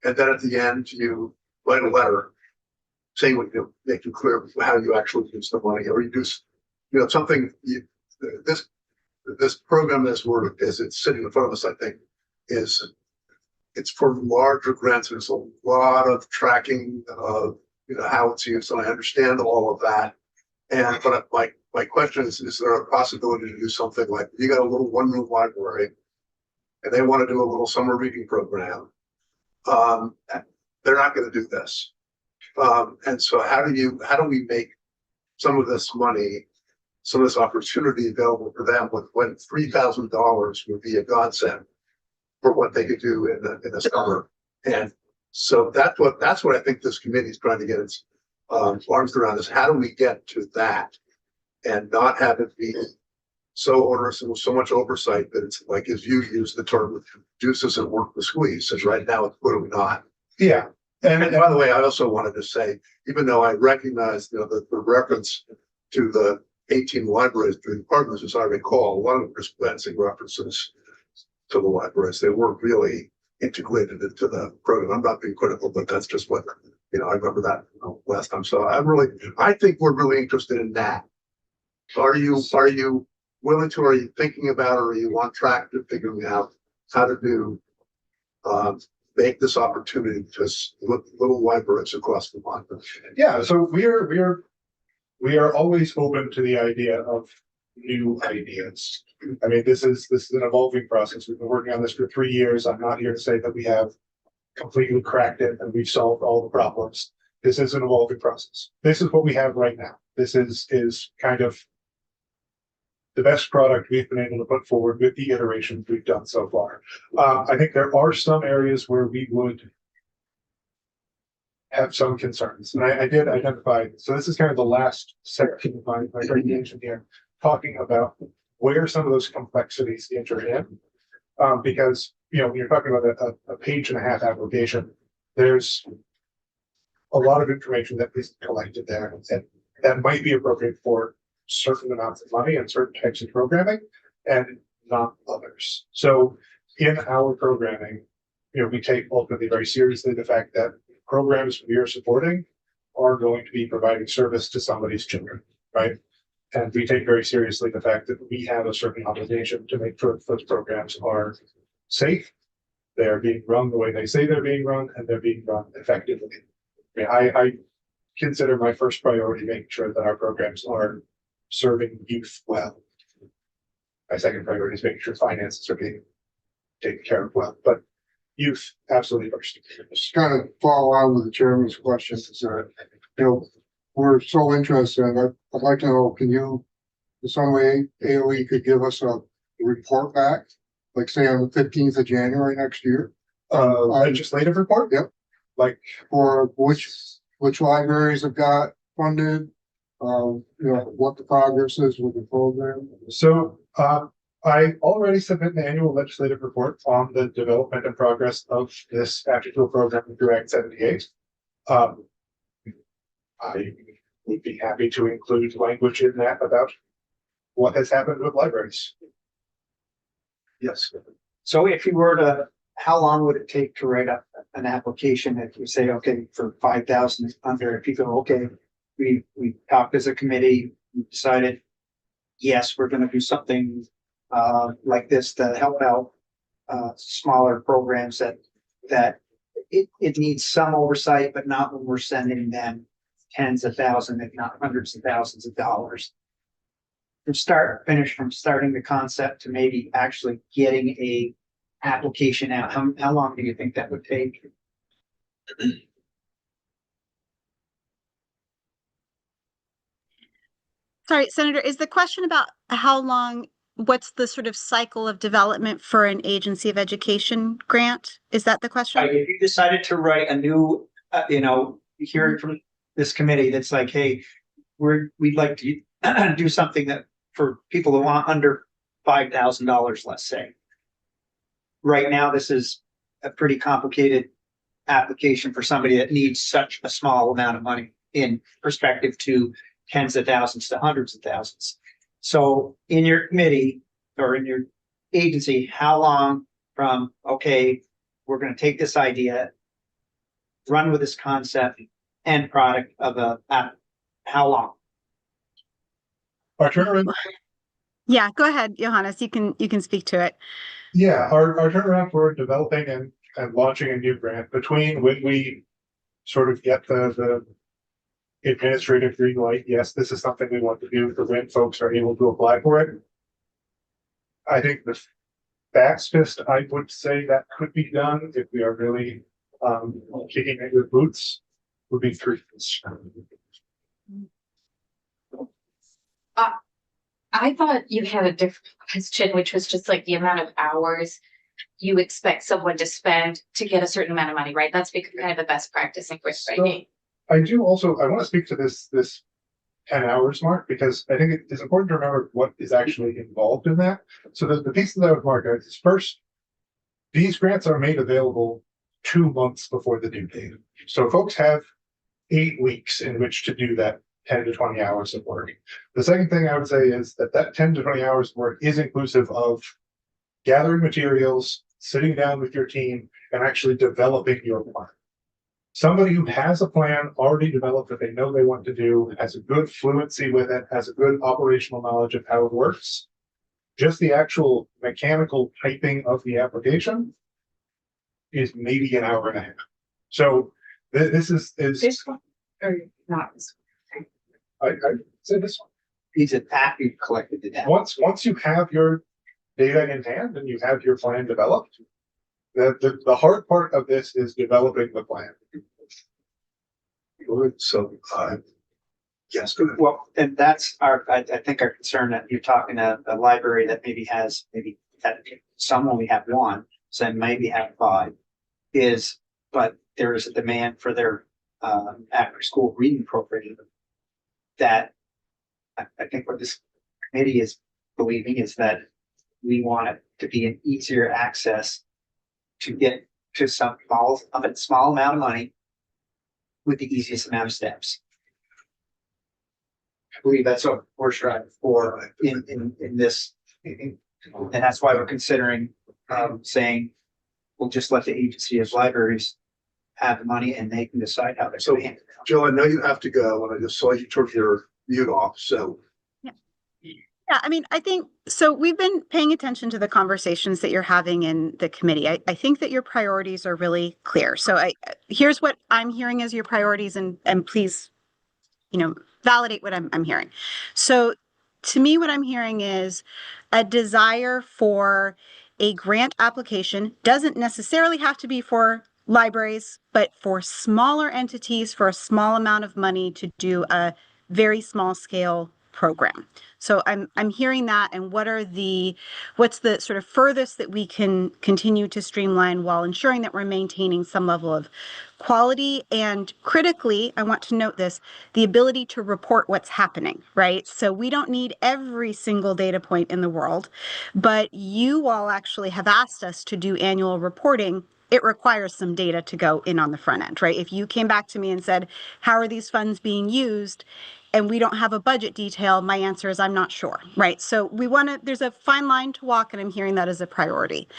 and then at the end you write a letter saying what you make it clear how you actually use the money, or you do, something. This program, as it's sitting in front of us, I think, it's for larger grants. There's a lot of tracking of how it's used, and I understand all of that. But my question is there a possibility to do something like, you got a little 1-room library and they want to do a little summer reading program? They're not going to do this. And so how do we make some of this money, some of this opportunity available for them when $3,000 would be a godsend for what they could do in the summer? And so that's what I think this committee is trying to get its arms around, is how do we get to that and not have it be so onerous and with so much oversight that it's like, as you use the term, juices and work the squeeze. Says right now it's clearly not. Yeah. And by the way, I also wanted to say, even though I recognize, the reference to the 18 libraries doing partners, as I recall, a lot of them are glancing references to the libraries. They weren't really integrated into the program. I'm not being critical, but that's just what, I remember that last time. So I think we're really interested in that. Are you willing to, are you thinking about, or are you on track to figuring out how to do, make this opportunity to little libraries across the pond? Yeah, so we are always open to the idea of new ideas. I mean, this is an evolving process. We've been working on this for 3 years. I'm not here to say that we have completely cracked it and we've solved all the problems. This is an evolving process. This is what we have right now. This is kind of the best product we've been able to put forward with the iterations we've done so far. I think there are some areas where we would have some concerns, and I did identify. So this is kind of the last section of my presentation here, talking about where some of those complexities enter in, because when you're talking about a page and a half application, there's a lot of information that is collected there, and that might be appropriate for certain amounts of money and certain types of programming, and not others. So in our programming, we take ultimately very seriously the fact that programs we are supporting are going to be providing service to somebody's children, right? And we take very seriously the fact that we have a certain obligation to make sure those programs are safe, they're being run the way they say they're being run, and they're being run effectively. I consider my first priority making sure that our programs are serving youth well. My second priority is making sure finances are being taken care of well, but youth absolutely first. Just kind of follow on with the chairman's questions. We're so interested, and I'd like to know, can you, in some way, AOE could give us a report back, like say on the 15th of January next year? Legislative report? Yep. Like for which libraries have got funded, what the progress is with the program. So I already submit an annual legislative report on the development and progress of this after-school program through Act 78. I would be happy to include language in that about what has happened with libraries. Yes. So if you were to, how long would it take to write up an application if you say, okay, for 5,000 under, if you go, okay, we talked as a committee, we decided, yes, we're gonna do something like this to help out smaller programs that it needs some oversight, but not when we're sending them tens of thousands, if not hundreds of thousands of dollars. From start to finish, from starting the concept to maybe actually getting a application out, how long do you think that would take? Sorry, Senator, is the question about how long, what's the sort of cycle of development for an agency of education grant? Is that the question? If you decided to write a new, hearing from this committee that's like, hey, we'd like to do something that for people who want under $5,000, let's say. Right now, this is a pretty complicated application for somebody that needs such a small amount of money in perspective to tens of thousands to hundreds of thousands. So in your committee or in your agency, how long from, okay, we're going to take this idea, run with this concept, end product of a app, how long? Our turnaround. Yeah, go ahead, Johannes. You can speak to it. Yeah, our turnaround for developing and launching a new grant between when we sort of get the administrative green light, yes, this is something we want to do, for when folks are able to apply for it. I think the fastest I would say that could be done if we are really kicking it with boots would be 3 months. I thought you had a different question, which was just like the amount of hours you expect someone to spend to get a certain amount of money, right? That's become kind of the best practice in grant writing. I want to speak to this 10 hours mark, because I think it is important to remember what is actually involved in that. So the piece that I would mark out is, first, these grants are made available 2 months before the due date. So folks have 8 weeks in which to do that 10 to 20 hours of work. The second thing I would say is that 10 to 20 hours of work is inclusive of gathering materials, sitting down with your team, and actually developing your plan. Somebody who has a plan already developed that they know they want to do, has a good fluency with it, has a good operational knowledge of how it works. Just the actual mechanical typing of the application is maybe an hour and a half. So this is This one, or not this I said this one. He's an app, you collected the data. Once you have your data in hand and you have your plan developed, the hard part of this is developing the plan. Good, so, yes, go ahead. Well, and that's I think our concern that you're talking to a library that maybe has, maybe that some only have one, some maybe have 5, but there is a demand for their after school reading program that I think what this committee is believing is that we want it to be an easier access to get to some small amount of money with the easiest amount of steps. I believe that's what we're striving for in this, and that's why we're considering saying we'll just let the agency of libraries have the money and they can decide how they're So, going to handle it. Jill, I know you have to go, and I just saw you turn your mute off, so. Yeah, I mean, I think, so we've been paying attention to the conversations that you're having in the committee. I think that your priorities are really clear. So here's what I'm hearing as your priorities, and please, validate what I'm hearing. So to me, what I'm hearing is a desire for a grant application. Doesn't necessarily have to be for libraries, but for smaller entities for a small amount of money to do a very small scale program. So I'm hearing that, and what's the sort of furthest that we can continue to streamline while ensuring that we're maintaining some level of quality, and critically, I want to note this, the ability to report what's happening, right? So we don't need every single data point in the world, but you all actually have asked us to do annual reporting. It requires some data to go in on the front end, right? If you came back to me and said, how are these funds being used? And we don't have a budget detail, my answer is I'm not sure, right? So there's a fine line to walk, and I'm hearing that as a priority.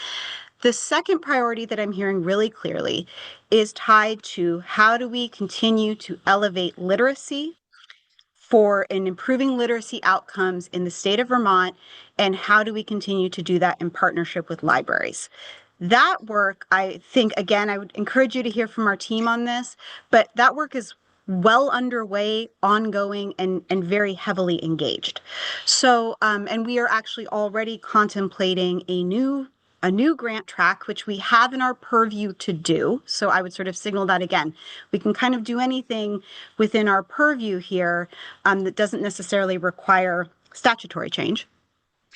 The second priority that I'm hearing really clearly is tied to how do we continue to elevate literacy for an improving literacy outcomes in the state of Vermont, and how do we continue to do that in partnership with libraries? That work, I think, again, I would encourage you to hear from our team on this, but that work is well underway, ongoing, and very heavily engaged. So, and we are actually already contemplating a new grant track, which we have in our purview to do. So I would sort of signal that again. We can kind of do anything within our purview here that doesn't necessarily require statutory change.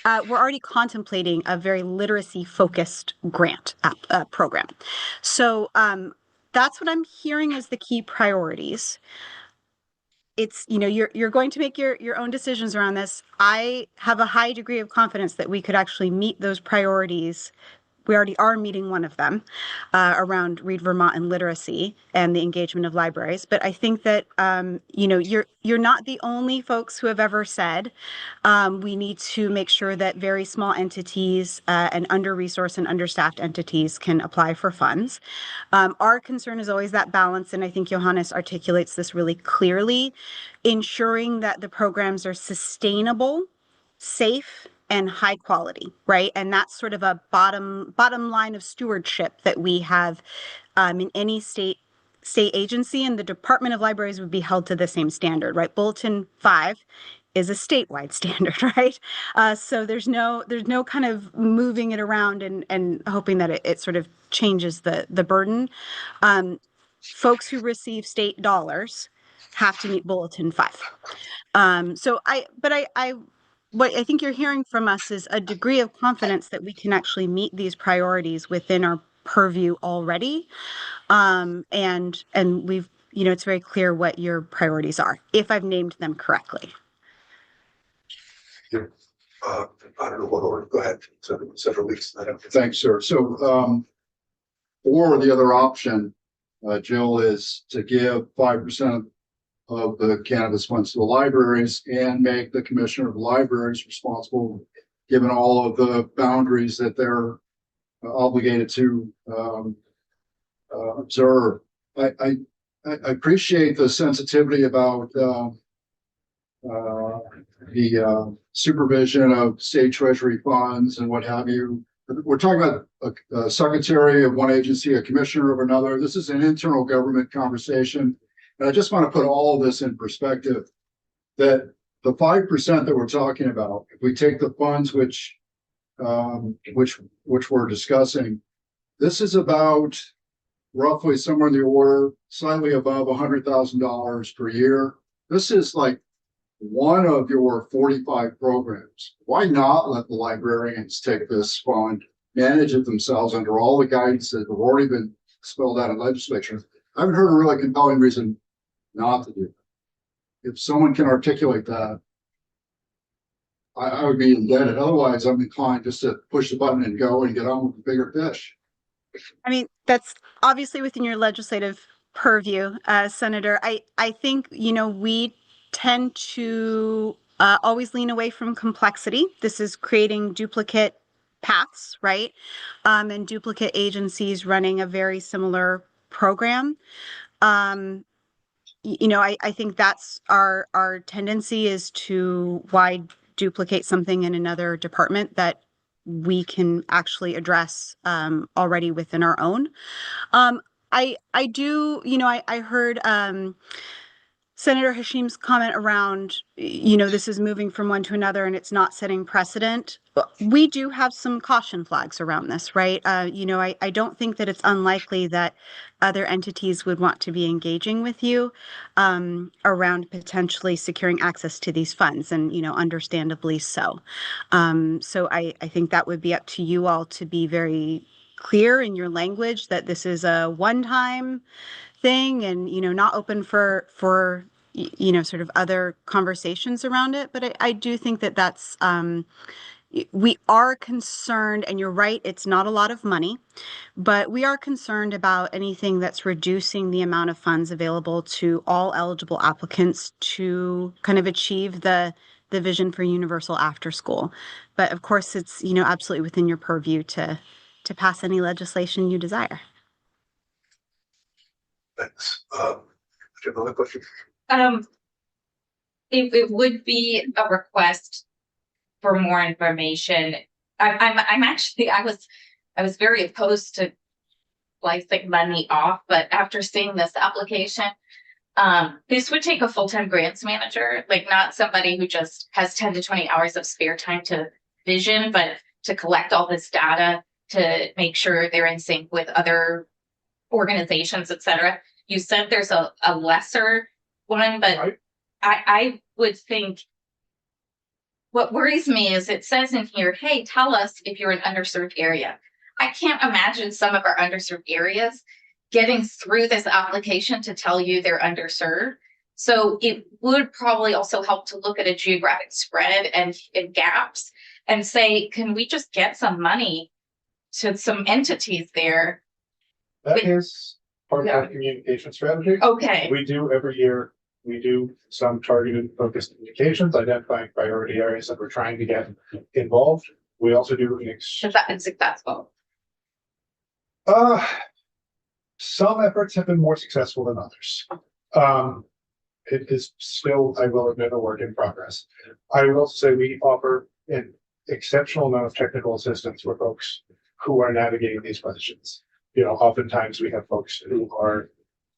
We're already contemplating a very literacy-focused grant program. So that's what I'm hearing as the key priorities. It's, you're going to make your own decisions around this. I have a high degree of confidence that we could actually meet those priorities. We already are meeting one of them around Read Vermont and literacy and the engagement of libraries. But I think that, you're not the only folks who have ever said we need to make sure that very small entities and under-resourced and understaffed entities can apply for funds. Our concern is always that balance, and I think Johannes articulates this really clearly, ensuring that the programs are sustainable, safe, and high quality, right? And that's sort of a bottom line of stewardship that we have in any state agency, and the Department of Libraries would be held to the same standard, right? Bulletin 5 is a statewide standard, right? So there's no kind of moving it around and hoping that it sort of changes the burden. Folks who receive state dollars have to meet Bulletin 5. What I think you're hearing from us is a degree of confidence that we can actually meet these priorities within our purview already. And we've, it's very clear what your priorities are, if I've named them correctly. I don't know what order, go ahead, several weeks. Thanks, sir. So, Or the other option, Jill, is to give 5% of the cannabis funds to the libraries and make the commissioner of libraries responsible, given all of the boundaries that they're obligated to observe. I appreciate the sensitivity about the supervision of state treasury funds and what have you. We're talking about a secretary of one agency, a commissioner of another. This is an internal government conversation. And I just want to put all of this in perspective, that the 5% that we're talking about, if we take the funds which we're discussing, this is about roughly somewhere in the order, slightly above $100,000 per year. This is like one of your 45 programs. Why not let the librarians take this fund, manage it themselves under all the guidance that have already been spelled out in legislature? I haven't heard a really compelling reason not to do that. If someone can articulate that, I would be indebted. Otherwise, I'm inclined just to push the button and go and get on with the bigger fish. I mean, that's obviously within your legislative purview, Senator. I think, we tend to always lean away from complexity. This is creating duplicate paths, right? And duplicate agencies running a very similar program. I think that's our tendency, is to why duplicate something in another department that we can actually address already within our own. I do, I heard Senator Hashim's comment around, this is moving from one to another and it's not setting precedent. We do have some caution flags around this, right? I don't think that it's unlikely that other entities would want to be engaging with you around potentially securing access to these funds, and, understandably so. So I think that would be up to you all to be very clear in your language that this is a one-time thing, and not open for sort of other conversations around it. But I do think that that's we are concerned, and you're right, it's not a lot of money, but we are concerned about anything that's reducing the amount of funds available to all eligible applicants to kind of achieve the vision for universal after school. But of course, it's absolutely within your purview to pass any legislation you desire. Thanks. Do you have another question? It would be a request for more information. I'm actually, I was very opposed to slicing money off, but after seeing this application, this would take a full-time grants manager, like not somebody who just has 10 to 20 hours of spare time to vision, but to collect all this data, to make sure they're in sync with other organizations, et cetera. You said there's a lesser one, but Right. I would think what worries me is it says in here, hey, tell us if you're an underserved area. I can't imagine some of our underserved areas getting through this application to tell you they're underserved. So it would probably also help to look at a geographic spread and gaps and say, can we just get some money to some entities there? That is part of our communication strategy. Okay. We do every year, we do some targeted focused communications, identifying priority areas that we're trying to get involved. We also do Has that been successful? some efforts have been more successful than others. It is still, I will admit, a work in progress. I will say we offer an exceptional amount of technical assistance for folks who are navigating these questions. Oftentimes we have folks who are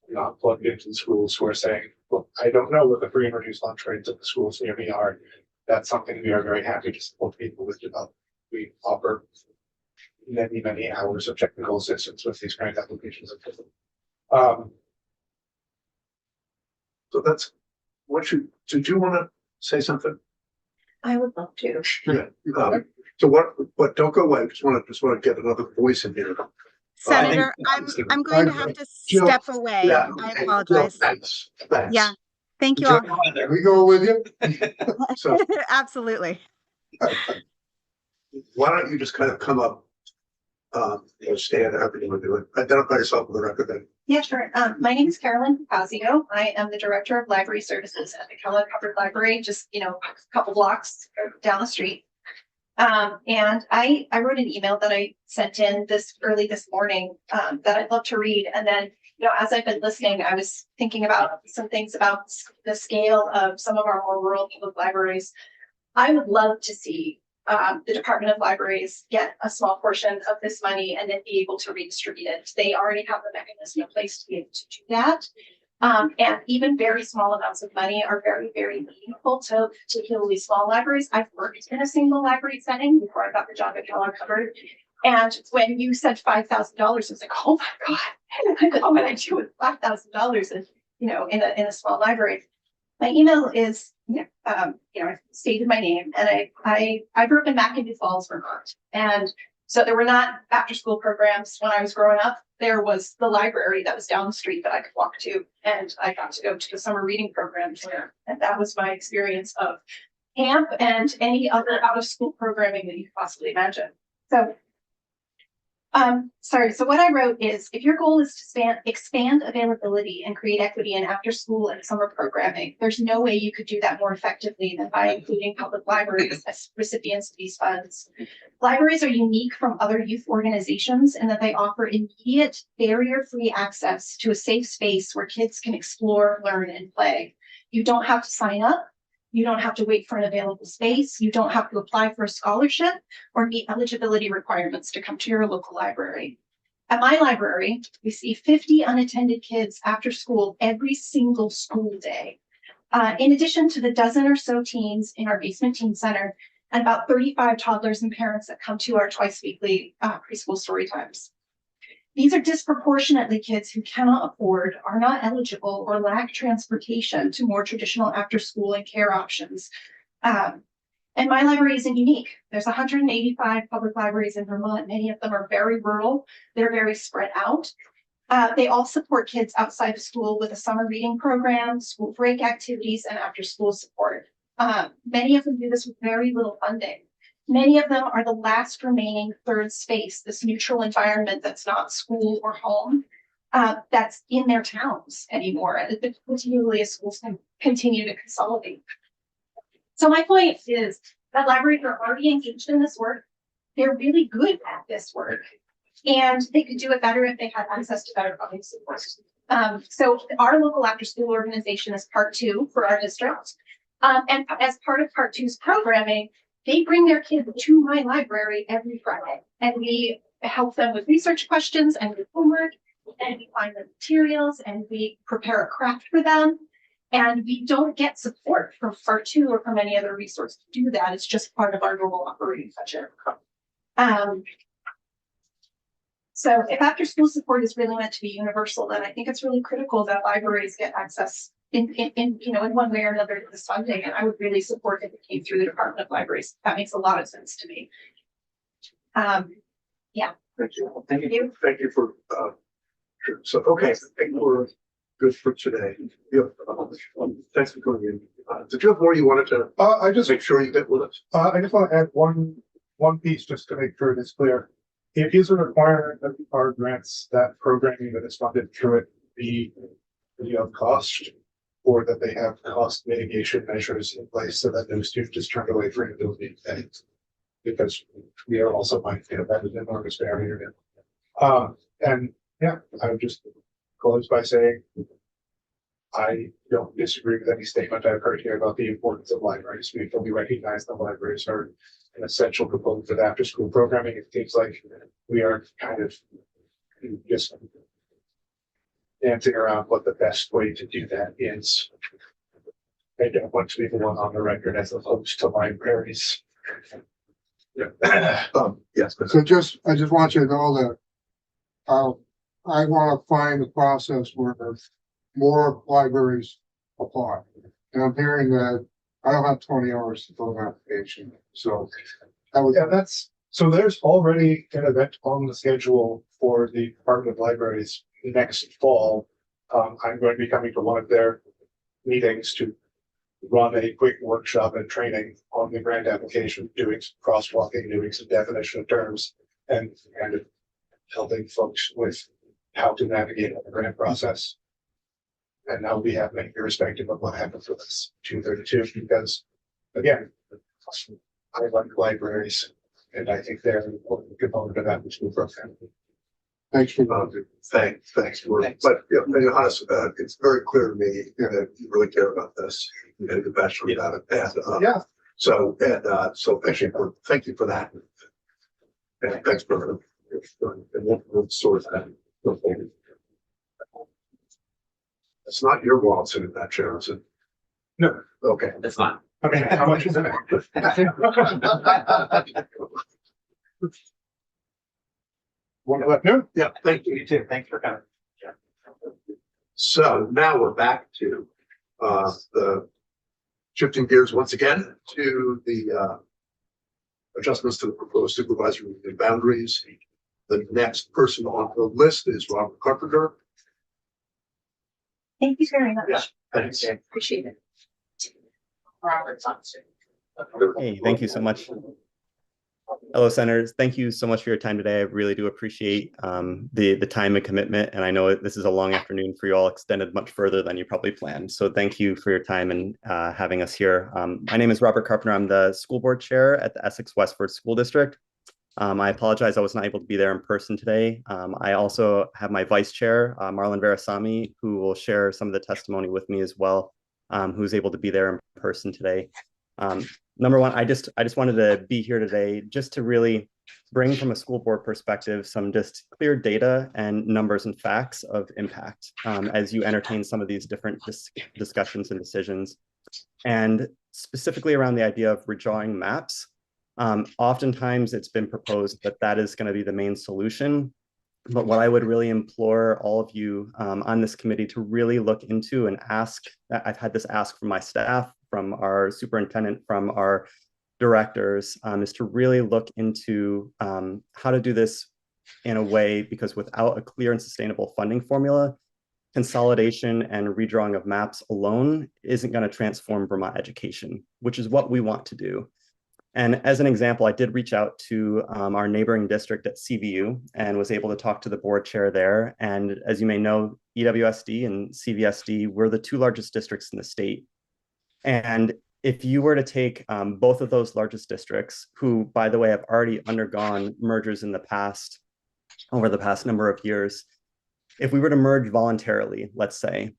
not plugged into the schools who are saying, look, I don't know what the free and reduced lunch rates at the schools near me are. That's something we are very happy to support people with development. We offer many, many hours of technical assistance with these grant applications. So that's did you want to say something? I would love to. Yeah. So but don't go away. Just want to get another voice in here. Senator, I'm going to have to step away. Yeah. I apologize. Thanks. Yeah. Thank you all. We go with you. So Absolutely. why don't you just kind of come up Stan, however you want to do it. Identify yourself for the record then. Yeah, sure. My name is Carolyn Pazio. I am the Director of Library Services at the Kellogg Hubbard Library, just, a couple blocks down the street. And I wrote an email that I sent in early this morning, that I'd love to read. And then, as I've been listening, I was thinking about some things about the scale of some of our more rural public libraries. I would love to see the Department of Libraries get a small portion of this money and then be able to redistribute it. They already have the mechanism in place to be able to do that. And even very small amounts of money are very, very meaningful to particularly small libraries. I've worked in a single library setting before I got the job at Kellogg Hubbard. And when you said $5,000, I was like, oh my God, what would I do with $5,000 in a small library? My email is, I stated my name, and I grew up in McIntyre Falls, Vermont. And so there were not after school programs when I was growing up. There was the library that was down the street that I could walk to, and I got to go to the summer reading programs there. And that was my experience of camp and any other out of school programming that you could possibly imagine. So so what I wrote is, if your goal is to expand availability and create equity in after school and summer programming, there's no way you could do that more effectively than by including public libraries as recipients of these funds. Libraries are unique from other youth organizations in that they offer immediate, barrier-free access to a safe space where kids can explore, learn, and play. You don't have to sign up. You don't have to wait for an available space. You don't have to apply for a scholarship or meet eligibility requirements to come to your local library. At my library, we see 50 unattended kids after school every single school day. In addition to the dozen or so teens in our basement teen center and about 35 toddlers and parents that come to our twice weekly preschool story times. These are disproportionately kids who cannot afford, are not eligible, or lack transportation to more traditional after-school and care options. And my library isn't unique. There's 185 public libraries in Vermont. Many of them are very rural. They're very spread out. They all support kids outside of school with a summer reading program, school break activities, and after-school support. Many of them do this with very little funding. Many of them are the last remaining third space, this neutral environment that's not school or home, that's in their towns anymore, and particularly as schools can continue to consolidate. So my point is that libraries are already engaged in this work. They're really good at this work, and they could do it better if they had access to better funding support. So our local after-school organization is Part 2 for our district. And as part of Part 2's programming, they bring their kids to my library every Friday, and we help them with research questions and with homework, and we find the materials, and we prepare a craft for them. And we don't get support from Part 2 or from any other resource to do that. It's just part of our normal operating budget. So if after school support is really meant to be universal, then I think it's really critical that libraries get access in one way or another to this funding. And I would really support if it came through the Department of Libraries. That makes a lot of sense to me. Yeah. Thank you. Thank you. Thank you for, sure. So, okay, I think we're good for today. Yep. Thanks for coming in. Did you have more you wanted to I just make sure you get with us? I just want to add one piece just to make sure it's clear. It is a requirement that our grants, that programming that is funded through it, be of cost, or that they have cost mitigation measures in place so that no student is turned away for inability to pay. Because we are also mindful that that is an enormous barrier. And yeah, I would just close by saying I don't disagree with any statement I've heard here about the importance of libraries. We fully recognize that libraries are an essential component of after school programming. It seems like we are kind of just dancing around what the best way to do that is. I don't want to be the one on the record as opposed to libraries. Yeah. Yes. So I just want you to know that I want to find a process where more libraries apply. And I'm hearing that I don't have 20 hours to fill an application. So so there's already an event on the schedule for the Department of Libraries next fall. I'm going to be coming to one of their meetings to run a quick workshop and training on the grant application, doing some crosswalking, doing some definition of terms, and kind of helping folks with how to navigate the grant process. And that will be happening irrespective of what happens with this 232, because again, I like libraries, and I think they're an important component of that school program. Thanks for Thanks, but yeah, to be honest, it's very clear to me that you really care about this and you're passionate about it. And, Yeah. so actually, thank you for that. And thanks for we'll sort that. It's not your wall sitting in that chair, is it? No. Okay. That's fine. Okay, how much is it? One left, no? Yeah, thank you. You too. Thanks for coming. So now we're back to the shifting gears once again to the adjustments to the proposed supervisory boundaries. The next person on the list is Robert Carpenter. Thank you very much. Yeah, thanks. Appreciate it. Robert's on. Hey, thank you so much. Hello, Senators. Thank you so much for your time today. I really do appreciate the time and commitment. And I know this is a long afternoon for you all, extended much further than you probably planned. So thank you for your time and having us here. My name is Robert Carpenter. I'm the school board chair at the Essex Westford School District. I apologize I was not able to be there in person today. I also have my vice chair, Marlon Verasamy, who will share some of the testimony with me as well, who's able to be there in person today. Number one, I just wanted to be here today just to really bring from a school board perspective some just clear data and numbers and facts of impact as you entertain some of these different discussions and decisions. And specifically around the idea of redrawing maps, oftentimes it's been proposed that that is going to be the main solution. But what I would really implore all of you on this committee to really look into and ask, I've had this ask from my staff, from our superintendent, from our directors, is to really look into how to do this in a way, because without a clear and sustainable funding formula, consolidation and redrawing of maps alone isn't going to transform Vermont education, which is what we want to do. And as an example, I did reach out to our neighboring district at CVU and was able to talk to the board chair there. And as you may know, EWSD and CVSD were the two largest districts in the state. And if you were to take both of those largest districts, who, by the way, have already undergone mergers in the past, over the past number of years, if we were to merge voluntarily, let's say,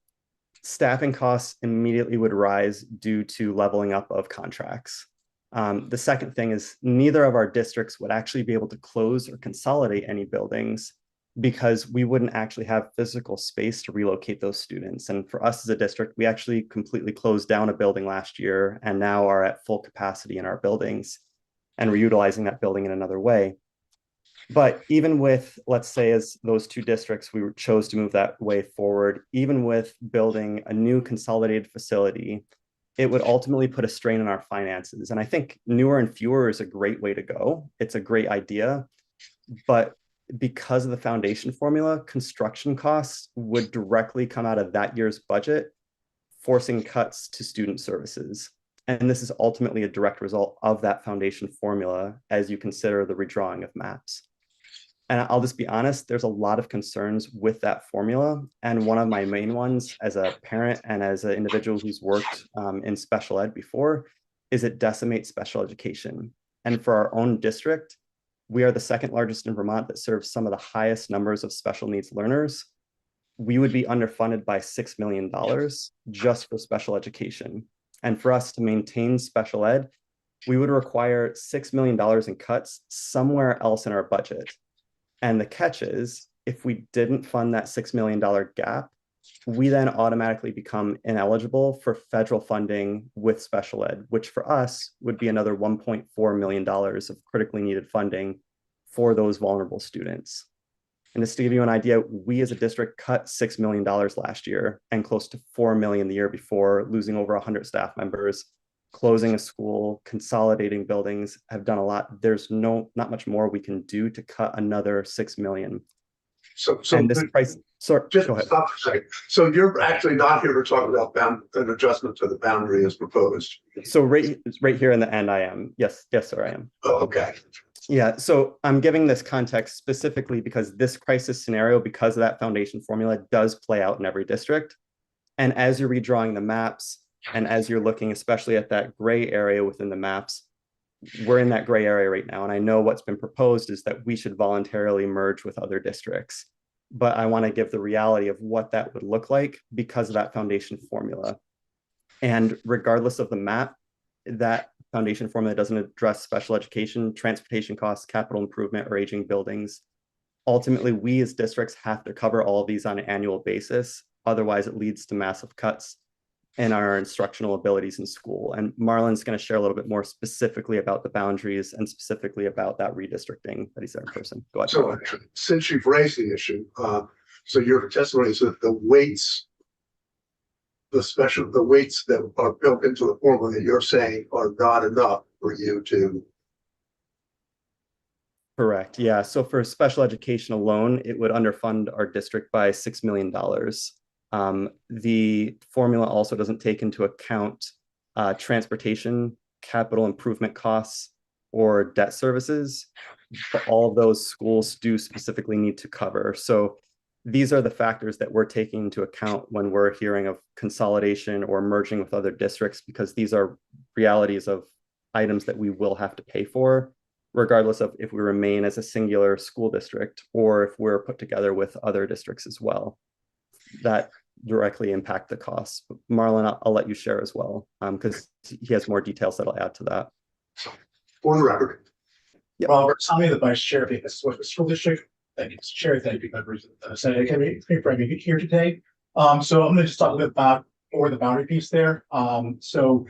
staffing costs immediately would rise due to leveling up of contracts. The second thing is neither of our districts would actually be able to close or consolidate any buildings because we wouldn't actually have physical space to relocate those students. And for us as a district, we actually completely closed down a building last year and now are at full capacity in our buildings, and we're utilizing that building in another way. But even with, let's say, as those two districts, we chose to move that way forward, even with building a new consolidated facility, it would ultimately put a strain on our finances. And I think newer and fewer is a great way to go. It's a great idea, but because of the foundation formula, construction costs would directly come out of that year's budget, forcing cuts to student services. And this is ultimately a direct result of that foundation formula as you consider the redrawing of maps. And I'll just be honest, there's a lot of concerns with that formula. And one of my main ones as a parent and as an individual who's worked in special ed before is it decimates special education. And for our own district, we are the second largest in Vermont that serves some of the highest numbers of special needs learners. We would be underfunded by $6 million just for special education. And for us to maintain special ed, we would require $6 million in cuts somewhere else in our budget. And the catch is, if we didn't fund that $6 million gap, we then automatically become ineligible for federal funding with special ed, which for us would be another $1.4 million of critically needed funding for those vulnerable students. And just to give you an idea, we as a district cut $6 million last year and close to $4 million the year before, losing over 100 staff members, closing a school, consolidating buildings, have done a lot. There's not much more we can do to cut another $6 million. So and this price, sorry, just go ahead. stop for a second. So you're actually not here to talk about an adjustment to the boundary as proposed. So right here in the end, I am. Yes, sir, I am. Oh, okay. Yeah, so I'm giving this context specifically because this crisis scenario, because of that foundation formula, does play out in every district. And as you're redrawing the maps, and as you're looking especially at that gray area within the maps, we're in that gray area right now. And I know what's been proposed is that we should voluntarily merge with other districts. But I want to give the reality of what that would look like because of that foundation formula. And regardless of the map, that foundation formula doesn't address special education, transportation costs, capital improvement, or aging buildings. Ultimately, we as districts have to cover all of these on an annual basis. Otherwise, it leads to massive cuts in our instructional abilities in school. And Marlon's going to share a little bit more specifically about the boundaries and specifically about that redistricting that he said in person. Go ahead. So since you've raised the issue, so your testimony is that the weights that are built into the formula that you're saying are not enough for you to. Correct. Yeah. So for special education alone, it would underfund our district by $6 million. The formula also doesn't take into account transportation, capital improvement costs, or debt services. But all of those schools do specifically need to cover. So these are the factors that we're taking into account when we're hearing of consolidation or merging with other districts, because these are realities of items that we will have to pay for, regardless of if we remain as a singular school district or if we're put together with other districts as well. That directly impact the costs. Marlon, I'll let you share as well, because he has more details that'll add to that. For the record. Yep. Robert, I'm the vice chair of the Westwood School District. Thank you, Mr. Chair. Thank you, members of the Senate Committee for having me here today. So I'm going to just talk a little bit about more the boundary piece there. So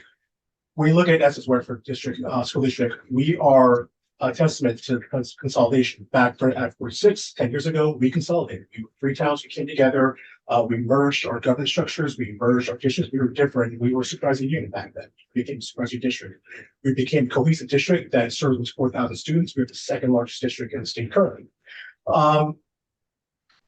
when you look at Essex Westford District, School District, we are a testament to consolidation. Back for Act 46, 10 years ago, we consolidated. We were 3 towns, we came together, we merged our governance structures, we merged our districts, we were different. We were a supervisory unit back then. We became a supervisory district. We became a cohesive district that served with 4,000 students. We're the 2nd largest district in the state currently.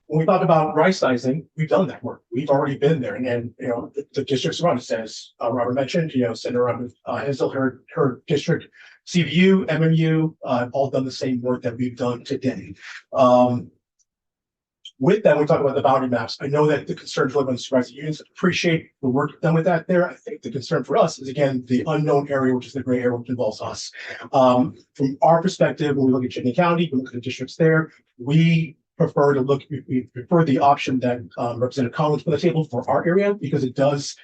When we talk about right sizing, we've done that work. We've already been there, and you know the districts around us, as Robert mentioned, you know, Senator Hensel, her district, CVU, MMU, all done the same work that we've done today. With that, we talk about the boundary maps. I know that the concern for the supervisory unions appreciate the work done with that there. I think the concern for us is, again, the unknown area, which is the gray area, which involves us. From our perspective, when we look at Chittenden County, we look at the districts there, we prefer the option that Representative Collins put on the table for our area, because it does,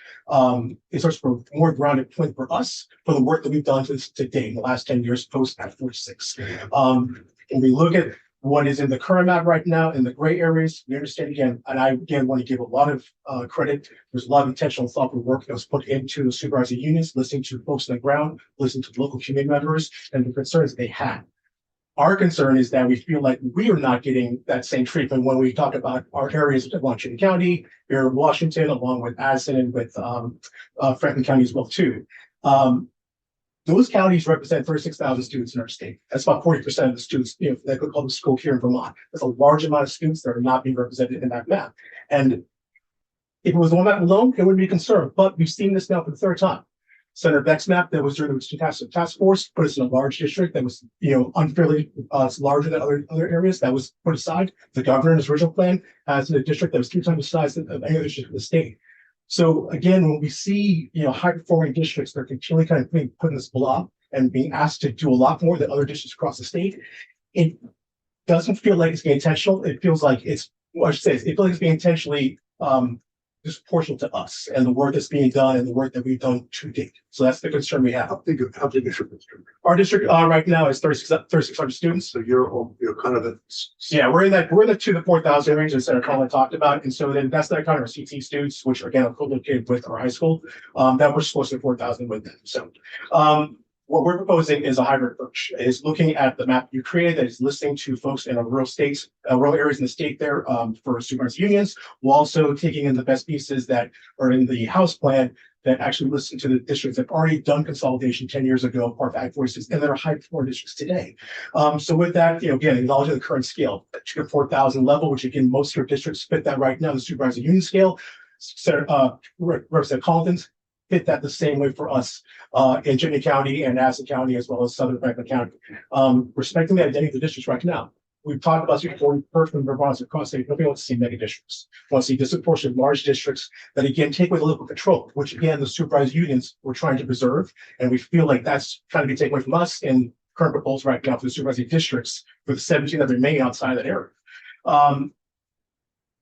it's sort of a more grounded point for us for the work that we've done to date in the last 10 years post Act 46. When we look at what is in the current map right now in the gray areas, we understand again, and I again want to give a lot of credit. There's a lot of intentional thoughtful work that was put into the supervisory unions, listening to folks on the ground, listening to local community members and the concerns they had. Our concern is that we feel like we are not getting that same treatment when we talk about our areas of Washington County, here in Washington, along with Addison and with Franklin County as well too. Those counties represent 36,000 students in our state. That's about 40% of the students, you know, that go public school here in Vermont. That's a large amount of students that are not being represented in that map. And if it was one map alone, it wouldn't be a concern. But we've seen this now for the 3rd time. Senator Beck's map that was during the task force put us in a large district that was, you know, unfairly larger than other areas. That was put aside. The governor in his original plan has a district that was 3 times the size of any other district in the state. So again, when we see, you know, high performing districts that are continually kind of being put in this blob and being asked to do a lot more than other districts across the state, it doesn't feel like it's being intentional. It feels like it's, well, I should say, it feels like it's being intentionally disproportional to us and the work that's being done and the work that we've done to date. So that's the concern we have. How big is your district? Our district right now is 3,600 students. So you're kind of yeah, we're in the 2,000 to 4,000 range that Senator Collins talked about. And so then that's that kind of our CT students, which again are co-located with our high school, that we're supposed to 4,000 with them. So what we're proposing is a hybrid approach. Is looking at the map you created that is listening to folks in rural states, rural areas in the state there for supervisor unions, while also taking in the best pieces that are in the House plan that actually listen to the districts that have already done consolidation 10 years ago, part of Act 46, and that are high performing districts today. So with that, you know, again, acknowledging the current scale, 2,000 to 4,000 level, which again, most of your districts fit that right now, the supervisor union scale. Representative Collins fit that the same way for us in Chittenden County and Nassau County, as well as Southern Franklin County. Respecting the identity of the districts right now. We've talked about this before, we've heard from Vermont across state, nobody wants to see mega districts. Want to see disproportionate large districts that again take away the local control, which again, the supervised unions were trying to preserve. And we feel like that's trying to be taken away from us in current proposals right now for the supervising districts for the 17 that remain outside of that area.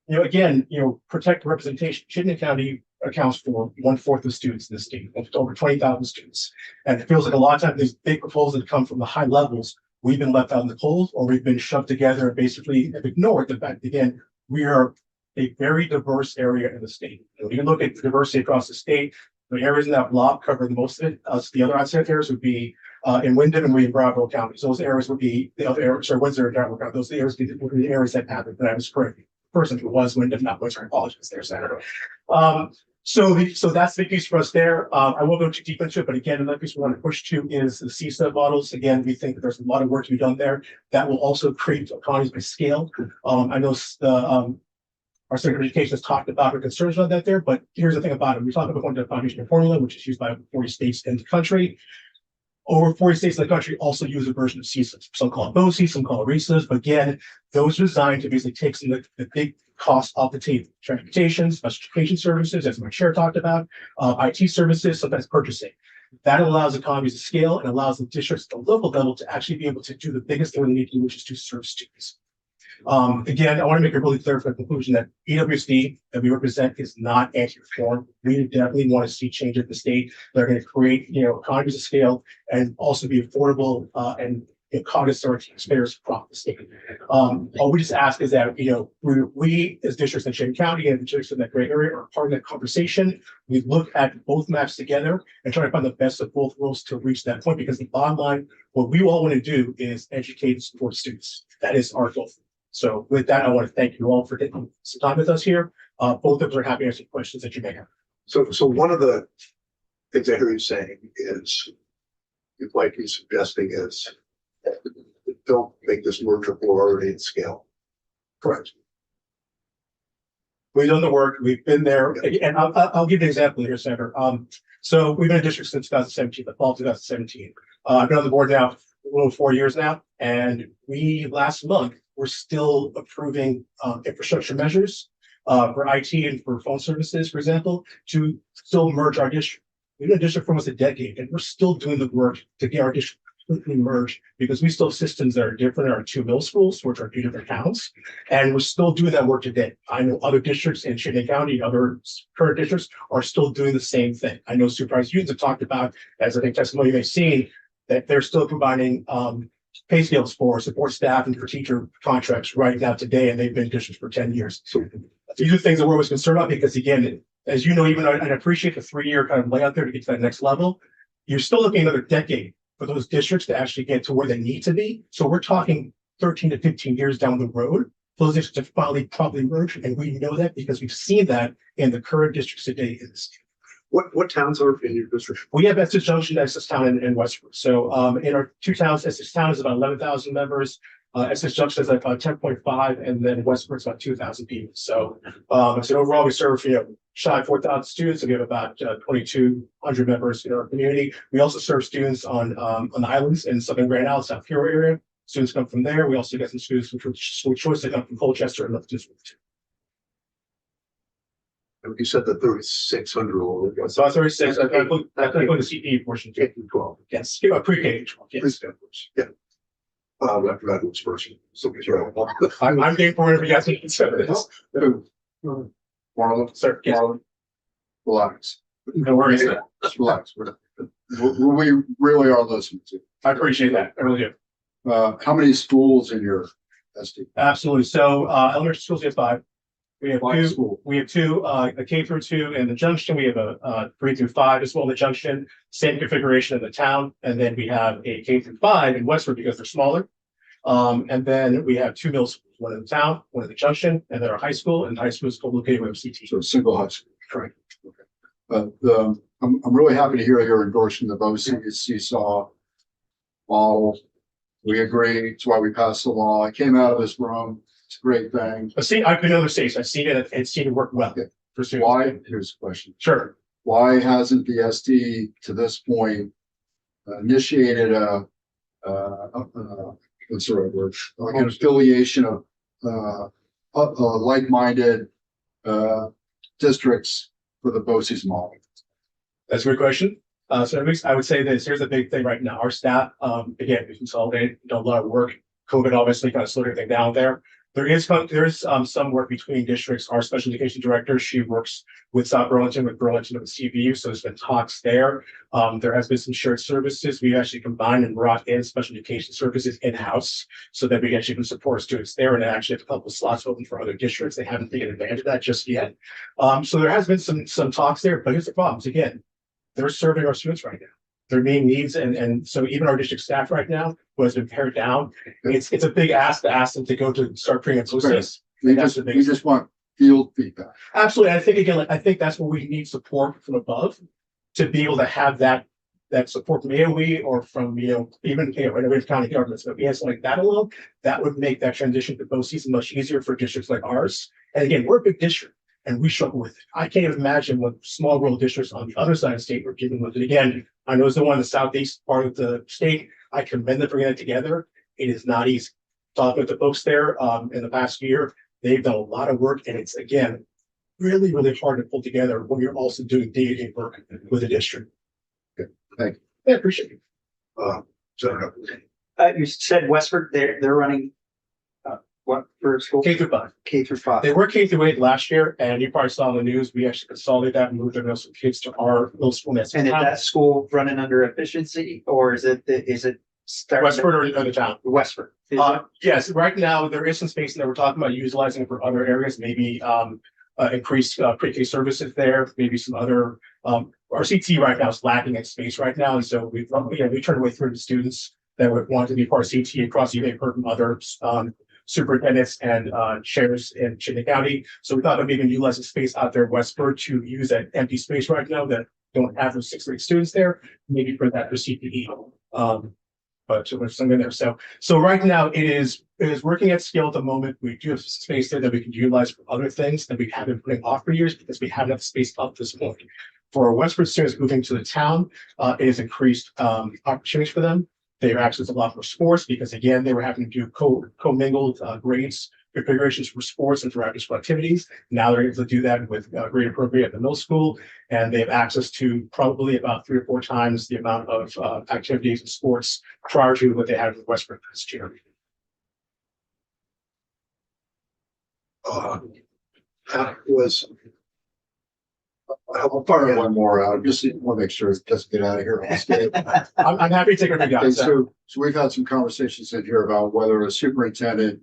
Again, protect representation. Chittenden County accounts for 1/4 of the students in the state, over 20,000 students. And it feels like a lot of times these big proposals that come from the high levels, we've been left out in the cold, or we've been shoved together and basically have ignored the fact, again, we are a very diverse area in the state. When you look at the diversity across the state, the areas in that block cover the most of it. The other outside areas would be in Wyndham and in Bravo counties. Those areas would be the other areas, Windsor and Dartmouth County. Those areas would be the areas that happened. But I was correct. Person who was Wyndham, not Windsor. I apologize there, Senator. So that's the big piece for us there. I won't go too deep into it, but again, another piece we want to push to is the CSUB models. Again, we think that there's a lot of work to be done there that will also create economies by scale. I know our Secretary of Education has talked about her concerns about that there, but here's the thing about it. We talk about going to the foundation formula, which is used by 40 states in the country. Over 40 states in the country also use a version of CSUB. Some call it BOCES, some call it RESUBs, but again, those are designed to basically take some of the big costs off the table. Transportation, special education services, as my chair talked about, IT services, sometimes purchasing. That allows economies of scale and allows the districts at the local level to actually be able to do the biggest thing we need to do, which is to serve students. Again, I want to make it really clear for the conclusion that EWSD that we represent is not anti-reform. We definitely want to see change at the state. They're going to create, economies of scale and also be affordable and cognizant of taxpayers across the state. All we just ask is that, we as districts in Chittenden County and districts in that great area are part of that conversation. We look at both maps together and try to find the best of both worlds to reach that point, because the bottom line, what we all want to do is educate and support students. That is our goal. So with that, I want to thank you all for taking some time with us here. Both of us are happy to answer questions that you may have. So one of the things I hear you saying is, like you're suggesting is, don't make this merger already at scale. Correct. We've done the work. We've been there, and I'll give you an example here, Senator. So we've been in district since 2017, the fall of 2017. I've been on the board now for a little 4 years now, and we last month we're still approving infrastructure measures for IT and for phone services, for example, to still merge our district. We've been in district for almost a decade, and we're still doing the work to get our district completely merged, because we still have systems that are different in our 2 middle schools, which are 2 different towns, and we're still doing that work today. I know other districts in Chittenden County, other current districts are still doing the same thing. I know supervised unions have talked about, as I think testimony you may have seen, that they're still combining pay scales for support staff and for teacher contracts right now today, and they've been in districts for 10 years. So these are things that we're always concerned about, because again, as you know, even I appreciate the 3-year kind of layout there to get to that next level, you're still looking at another decade for those districts to actually get to where they need to be. So we're talking 13 to 15 years down the road, those districts have finally probably merged, and we know that because we've seen that in the current districts today in the state. What towns are in your district? We have Essex Junction, Essex Town, and Westford. So in our 2 towns, Essex Town is about 11,000 members. Essex Junction is about 10.5, and then Westford's about 2,000 people. So overall, we serve shy of 4,000 students. So we have about 2,200 members in our community. We also serve students on the islands in Southern Grand Isle, South Peoria area. Students come from there. We also get some students with school choice that come from Colchester and North District. You said the 3,600. So that's 36. I think the CPE portion. K through 12. Yes, pre-K. Yes. Yeah. I forgot who's first. So I'm game for whatever you guys need. Marlon, Sir, yes. Marlon, relax. No worries. Just relax. We really are listening to you. I appreciate that. I really do. How many schools in your SD? Absolutely. So elementary schools, we have 5. We have 2. School. We have 2, a K through 2 in the Junction. We have a 3 through 5 as well in the Junction. Same configuration in the town, and then we have a K through 5 in Westford because they're smaller. And then we have 2 middle schools, one in the town, one in the Junction, and then our high school. And the high school is co-located with CT. So a single high school. Correct. Okay. I'm really happy to hear your endorsement of OC's seesaw model. We agree. It's why we passed the law. I came out of this room. It's a great thing. I've been in other states. I've seen it and seen it work well. Okay. For students. Why? Here's the question. Sure. why hasn't the SD to this point initiated what's the right word? Like an affiliation of like-minded districts for the BOCES model? That's a good question. So at least I would say this, here's a big thing right now. Our staff, again, we consolidated, done a lot of work. COVID obviously kind of slowed everything down there. There is some work between districts. Our special education director, she works with South Burlington, with CVU. So there's been talks there. There has been some shared services. We actually combined and brought in special education services in-house so that we actually can support students there, and actually have a couple of slots open for other districts. They haven't taken advantage of that just yet. So there has been some talks there, but here's the problems. Again, they're serving our students right now. Their main needs, and so even our district staff right now, who has been pared down, it's a big ask to ask them to go to start creating a process. We just want field feedback. Absolutely. I think again, I think that's where we need support from above to be able to have that support from AOE or from, even, innovative county governments. But if we had something like that alone, that would make that transition to BOCES much easier for districts like ours. And again, we're a big district and we struggle with it. I can't even imagine what small rural districts on the other side of the state are dealing with. And again, I know it's the one in the southeast part of the state. I commend them for bringing it together. It is not easy. Talking with the folks there in the past year, they've done a lot of work, and it's again really, really hard to pull together when you're also doing day-to-day work with the district. Good. Thank you. Yeah, appreciate it. So, You said Westford, they're running what for school? K through 5. K through 5. They were K through 8 last year, and you probably saw in the news, we actually consolidated that and moved their middle school kids to our middle school. And is that school running under efficiency, or is it Westford or the town? Westford? Yes, right now there is some space that we're talking about utilizing for other areas, maybe increased pre-K services there, maybe some other our CT right now is lacking in space right now, and so we turned away 30 students that would want to be part of CT across the heard from other superintendents and chairs in Chittenden County. So we thought that maybe utilize the space out there in Westford to use that empty space right now that don't have those 6th grade students there, maybe for that for CPE. But there's something there. So right now it is working at scale at the moment. We do have space there that we can utilize for other things that we have been putting off for years because we haven't had space up to this point. For our Westford students moving to the town, it has increased opportunities for them. They have access to a lot more sports because again, they were having to do co-mingled grades, configurations for sports and for after school activities. Now they're able to do that with grade appropriate at the middle school, and they have access to probably about 3 or 4 times the amount of activities and sports prior to what they had with Westford this year. That was. I'll fire one more out. Just want to make sure it doesn't get out of here. I'm happy to take everything down. Okay, so we've had some conversations in here about whether a superintendent,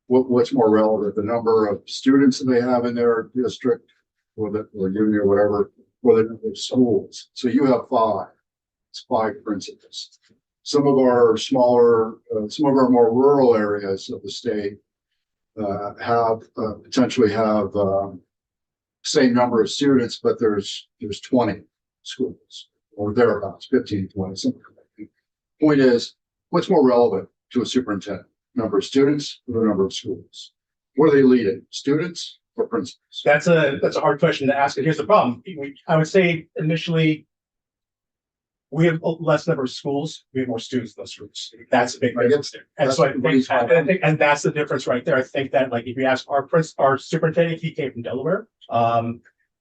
what's more relevant, the number of students that they have in their district or union or whatever, or the number of schools. So you have 5. It's 5 principals. Some of our smaller, some of our more rural areas of the state have potentially have same number of students, but there's 20 schools or thereabouts, 15, 20, something like that. Point is, what's more relevant to a superintendent? Number of students or the number of schools? What are they leading? Students or principals? That's a hard question to ask. And here's the problem. I would say initially, we have less number of schools. We have more students than those schools. That's a big difference there. And so I think, and that's the difference right there. I think that like if you ask our superintendent, he came from Delaware.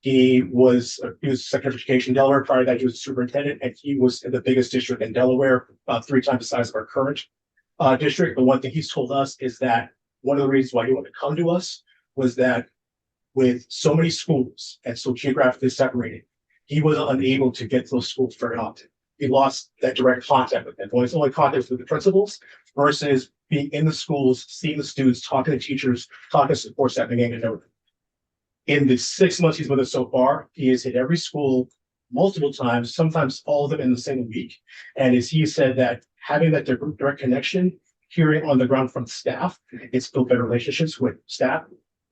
He was Secretary of Education in Delaware. Prior to that, he was a superintendent, and he was in the biggest district in Delaware, about 3 times the size of our current district. But one thing he's told us is that one of the reasons why he wanted to come to us was that with so many schools and so geographically separated, he was unable to get to those schools very often. He lost that direct contact with them. Well, it's only contact with the principals versus being in the schools, seeing the students, talking to teachers, talking to support staff, and getting to know them. In the 6 months he's with us so far, he has hit every school multiple times, sometimes all of them in the same week. And as he said that having that direct connection, hearing on the ground from staff, it's built better relationships with staff,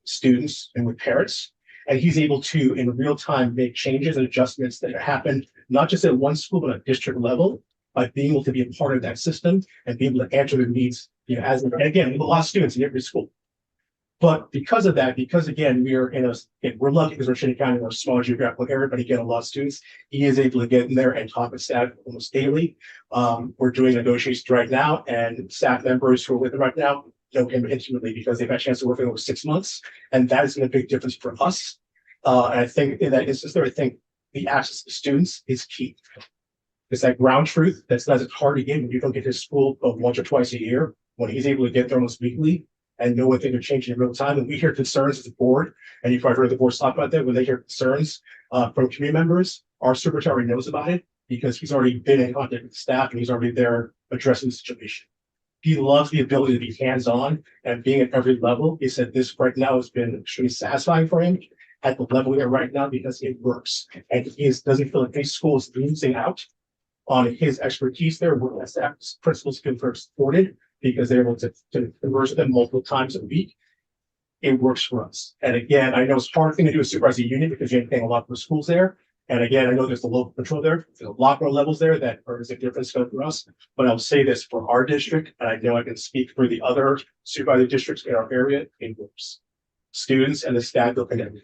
students, and with parents. And he's able to, in real time, make changes and adjustments that happen, not just at one school, but at district level, by being able to be a part of that system and be able to answer their needs, and again, we have a lot of students in every school. But because of that, because again, we are we're lucky because we're Cheney County, we're a small geographical area, but again, a lot of students, he is able to get in there and talk with staff almost daily. We're doing negotiations right now, and staff members who are with him right now know him intimately because they've had a chance to work with him over 6 months, and that has been a big difference for us. And I think in that instance there, I think the access to students is key. It's that ground truth that's hard to get when you don't get to school once or twice a year. When he's able to get there almost weekly and know what things are changing in real time, and we hear concerns as a board, and you've probably heard the board talk about that when they hear concerns from community members. Our secretary knows about it because he's already been in contact with the staff and he's already there addressing the situation. He loves the ability to be hands-on and being at every level. He said this right now has been extremely satisfying for him at the level we are right now because it works. And he doesn't feel like any school is losing out on his expertise there. Where staff principals can first supported because they're able to converse with them multiple times a week. It works for us. And again, I know it's a hard thing to do with supervising unit because you're paying a lot for schools there. And again, I know there's the local control there, there's a lot more levels there that is a different scope for us. But I'll say this for our district, and I know I can speak for the other supervisor districts in our area, it works. Students and the staff will connect.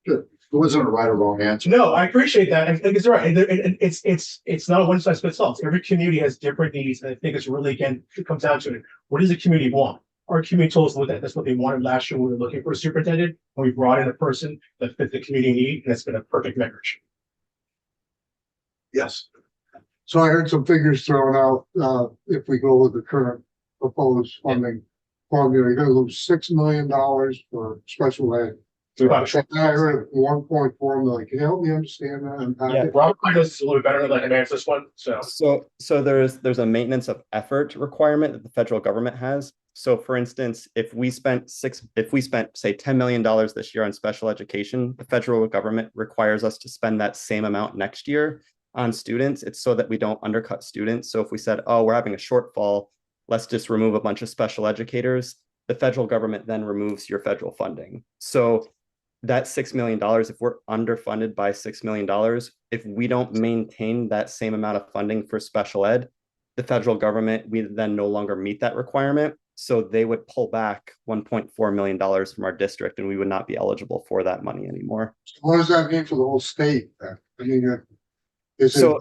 Good. It wasn't a right or wrong answer. No, I appreciate that. And it's right. And it's not a one size fits all. Every community has different needs. And I think it's really, again, it comes down to it. What does the community want? Our community told us that that's what they wanted last year when we were looking for a superintendent. And we brought in a person that fit the community need, and it's been a perfect marriage. Yes. So I heard some figures thrown out, if we go with the current proposed funding formula, you're gonna lose $6 million for special ed. I heard 1.4 million. Can you help me understand that? Yeah. Robert knows this a little bit better than I can answer this one. So there's a maintenance of effort requirement that the federal government has. So for instance, if we spent say $10 million this year on special education, the federal government requires us to spend that same amount next year on students. It's so that we don't undercut students. So if we said, oh, we're having a shortfall, let's just remove a bunch of special educators, the federal government then removes your federal funding. So that $6 million, if we're underfunded by $6 million, if we don't maintain that same amount of funding for special ed, the federal government, we then no longer meet that requirement. So they would pull back $1.4 million from our district and we would not be eligible for that money anymore. So what does that mean for the whole state? I mean, is it So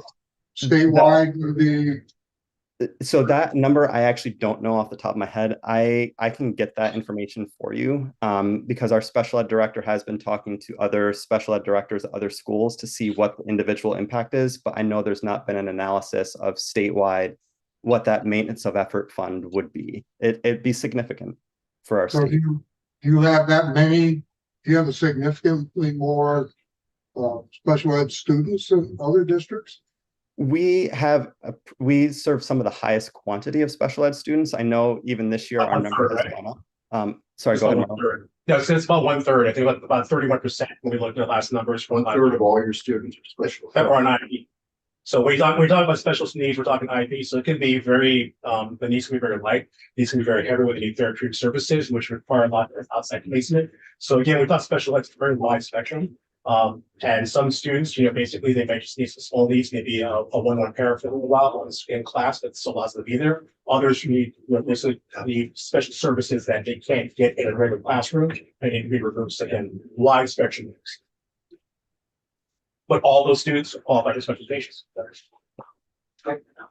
statewide would be? So that number, I actually don't know off the top of my head. I can get that information for you because our special ed director has been talking to other special ed directors at other schools to see what the individual impact is. But I know there's not been an analysis of statewide what that maintenance of effort fund would be. It'd be significant for our So state. do you have that many? Do you have a significantly more special ed students than other districts? We serve some of the highest quantity of special ed students. I know even this year our number has gone up. Sorry, go ahead. No, it's about 1/3. I think about 31% when we looked at the last numbers. 1/3 of all your students are special. That are on IEP. So we talk about special needs, we're talking IEP. So it can be very, the needs can be very light. These can be very heavy with need therapeutic services, which require a lot of outside placement. So again, we thought special ed is a very wide spectrum. And some students, basically they might just need some small needs, maybe a one-on-one parent for a little while in class that still allows them to be there. Others need, basically need special services that they can't get in a regular classroom and need to be removed. So again, wide spectrum needs. But all those students qualify for special education.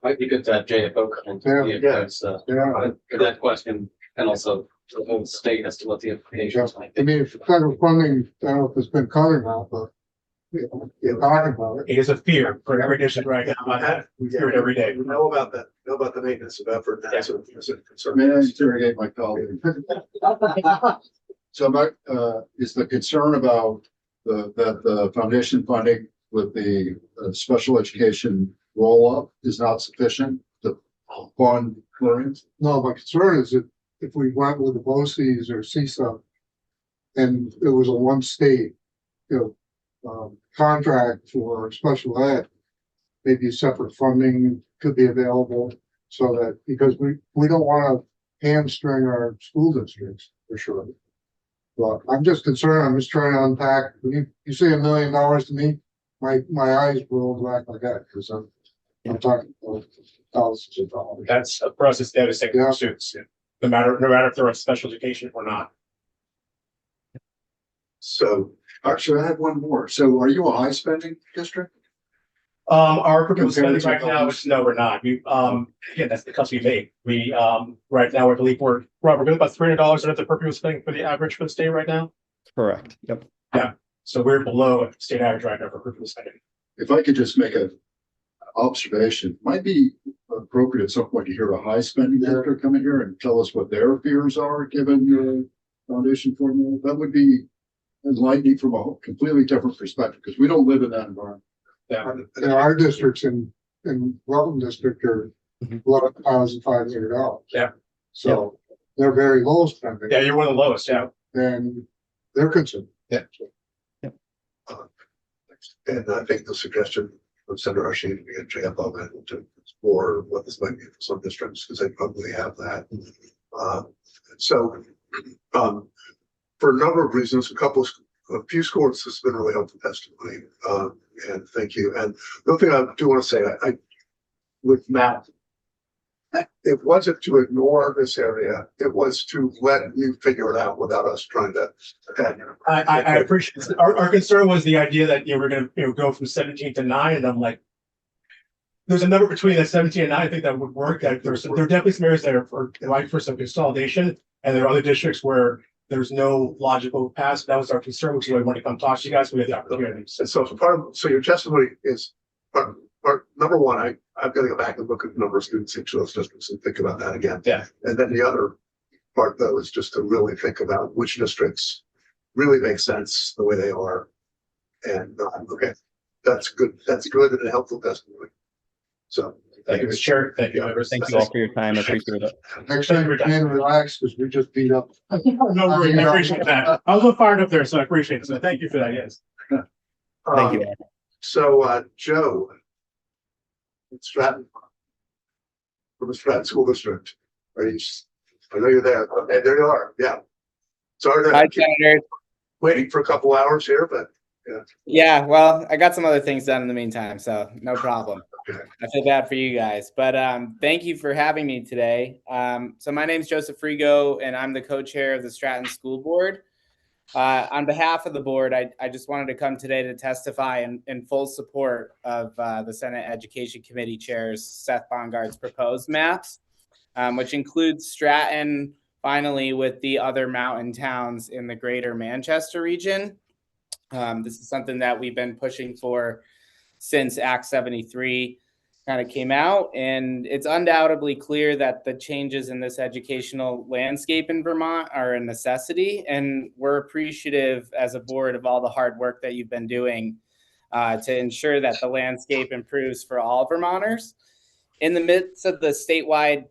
Might be good to have JFO come in for that question and also the whole state as to what the implications might be. I mean, if federal funding, I don't know if it's been covered now, but you're talking about it. It is a fear for every district right now. We hear it every day. We know about that, know about the maintenance of effort. That's a concern. May I interrogate my colleague? So is the concern about that the foundation funding with the special education roll-up is not sufficient to fund learning? No, my concern is that if we went with the BOCES or CISA and it was a one state, contract for special ed, maybe separate funding could be available so that, because we don't want to hamstring our school districts for sure. But I'm just concerned. I'm just trying to unpack. When you say $1 million to me, my eyes roll back like that because I'm talking about thousands of dollars. That's for us, it's devastating for students. No matter if they're on special education or not. So, Actually, I have one more. So are you a high spending district? Our proposed Compared spending to right now others? is, no, we're not. We, again, that's the cuts we made. We, right now, I believe we're about $300 under the purpose spending for the average for the state right now. Correct. Yep. So we're below state average right now for purpose spending. If I could just make a observation, might be appropriate at some point to hear a high spending district come in here and tell us what their fears are, given your foundation formula. That would be enlightening from a completely different perspective, because we don't live in that environment. Our districts in Rutland District are $11,500. Yeah. So they're very low spending. Yeah, you're one of the lowest, yeah. And they're concerned. Yeah. and I think the suggestion of Senator Rashid and J.F. Bowman to explore what this might be for some districts, because they probably have that. For a number of reasons, a few scores has been really helpful testimony, and thank you. And the other thing I do want to say, I with Matt, it wasn't to ignore this area, it was to let you figure it out without us trying to. I appreciate it. Our concern was the idea that, we're gonna, go from 17 to 9, and I'm like, there's a number between that 17 and 9, I think that would work. That there are definitely some areas that are like for some consolidation, and there are other districts where there's no logical path. That was our concern, which is why we want to come talk to you guys. We had the opportunity. And so so your testimony is part number one, I've got to go back and look at the number of students in each of those districts and think about that again. Yeah. And then the other part though is just to really think about which districts really make sense the way they are. And okay, that's good. That's good and a helpful testimony. So Thank you, Mr. Chair. Thank you, members. Thank you all for your time. I appreciate it. Next time we can relax, because we just beat up. No worries. I appreciate that. I was a little fired up there, so I appreciate it. So thank you for that. Yes. Thank you. So Joe, Stratton, from the Stratton School District. I know you're there. Okay, there you are. Yeah. Sorry Hi, to keep Senator. waiting for a couple hours here, but Yeah, well, I got some other things done in the meantime, so no problem. Okay. I feel bad for you guys, but thank you for having me today. So my name is Joseph Frigo, and I'm the co-chair of the Stratton School Board. On behalf of the board, I just wanted to come today to testify in full support of the Senate Education Committee Chair's Seth Bongard's proposed maps, which includes Stratton finally with the other mountain towns in the greater Manchester region. This is something that we've been pushing for since Act 73 kind of came out, and it's undoubtedly clear that the changes in this educational landscape in Vermont are a necessity, and we're appreciative as a board of all the hard work that you've been doing to ensure that the landscape improves for all Vermonters. In the midst of the statewide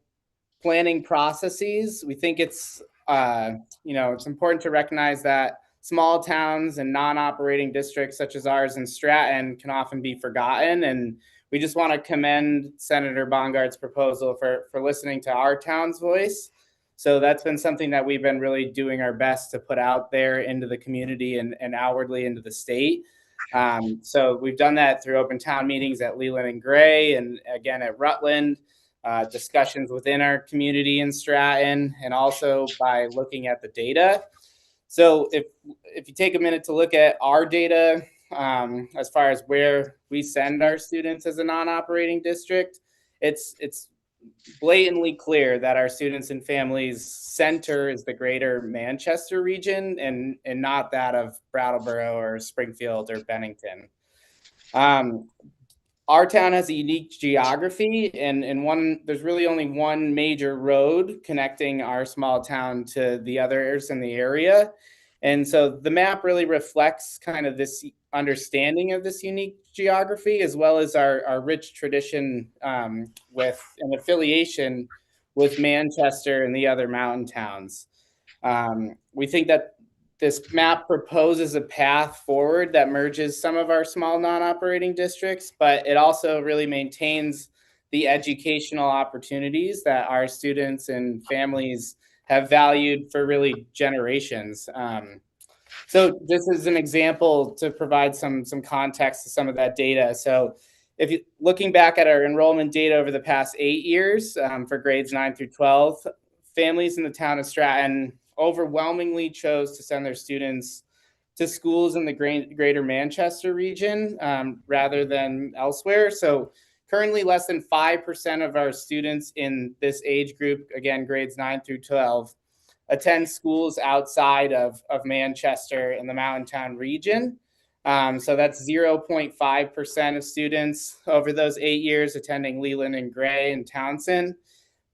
planning processes, we think it's it's important to recognize that small towns and non-operating districts such as ours in Stratton can often be forgotten. And we just want to commend Senator Bongard's proposal for listening to our town's voice. So that's been something that we've been really doing our best to put out there into the community and outwardly into the state. So we've done that through open town meetings at Leland and Gray, and again at Rutland, discussions within our community in Stratton, and also by looking at the data. So if you take a minute to look at our data, as far as where we send our students as a non-operating district, it's blatantly clear that our students and families center is the greater Manchester region and not that of Brattleboro or Springfield or Bennington. Our town has a unique geography, and there's really only one major road connecting our small town to the others in the area. And so the map really reflects kind of this understanding of this unique geography, as well as our rich tradition with an affiliation with Manchester and the other mountain towns. We think that this map proposes a path forward that merges some of our small non-operating districts, but it also really maintains the educational opportunities that our students and families have valued for really generations. So this is an example to provide some context to some of that data. So if you looking back at our enrollment data over the past 8 years for grades 9 through 12, families in the town of Stratton overwhelmingly chose to send their students to schools in the greater Manchester region rather than elsewhere. So currently less than 5% of our students in this age group, again, grades 9 through 12, attend schools outside of Manchester in the Mountain Town region. So that's 0.5% of students over those 8 years attending Leland and Gray and Townsend,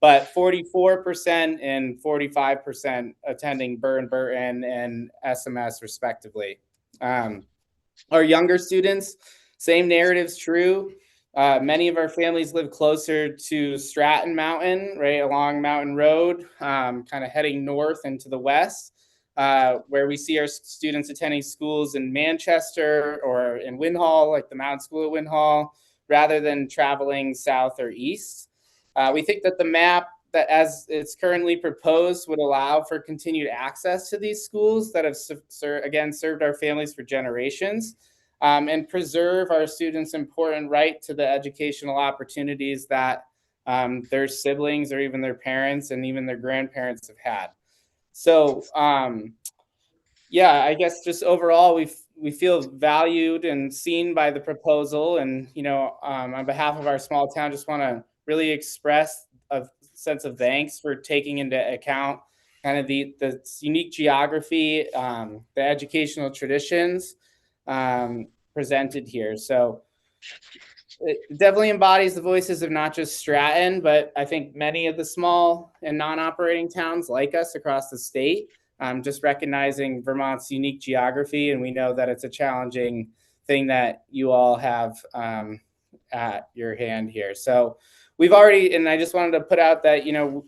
but 44% and 45% attending Burr and Burton and SMS respectively. Our younger students, same narrative's true. Many of our families live closer to Stratton Mountain, right along Mountain Road, kind of heading north into the west, where we see our students attending schools in Manchester or in Winhall, like the Mountain School at Winhall, rather than traveling south or east. We think that the map that as it's currently proposed would allow for continued access to these schools that have again served our families for generations, and preserve our students' important right to the educational opportunities that their siblings or even their parents and even their grandparents have had. So yeah, I guess just overall we feel valued and seen by the proposal, and on behalf of our small town, just want to really express a sense of thanks for taking into account kind of the unique geography, the educational traditions presented here. So it definitely embodies the voices of not just Stratton, but I think many of the small and non-operating towns like us across the state, just recognizing Vermont's unique geography. And we know that it's a challenging thing that you all have at your hand here. So we've already, and I just wanted to put out that,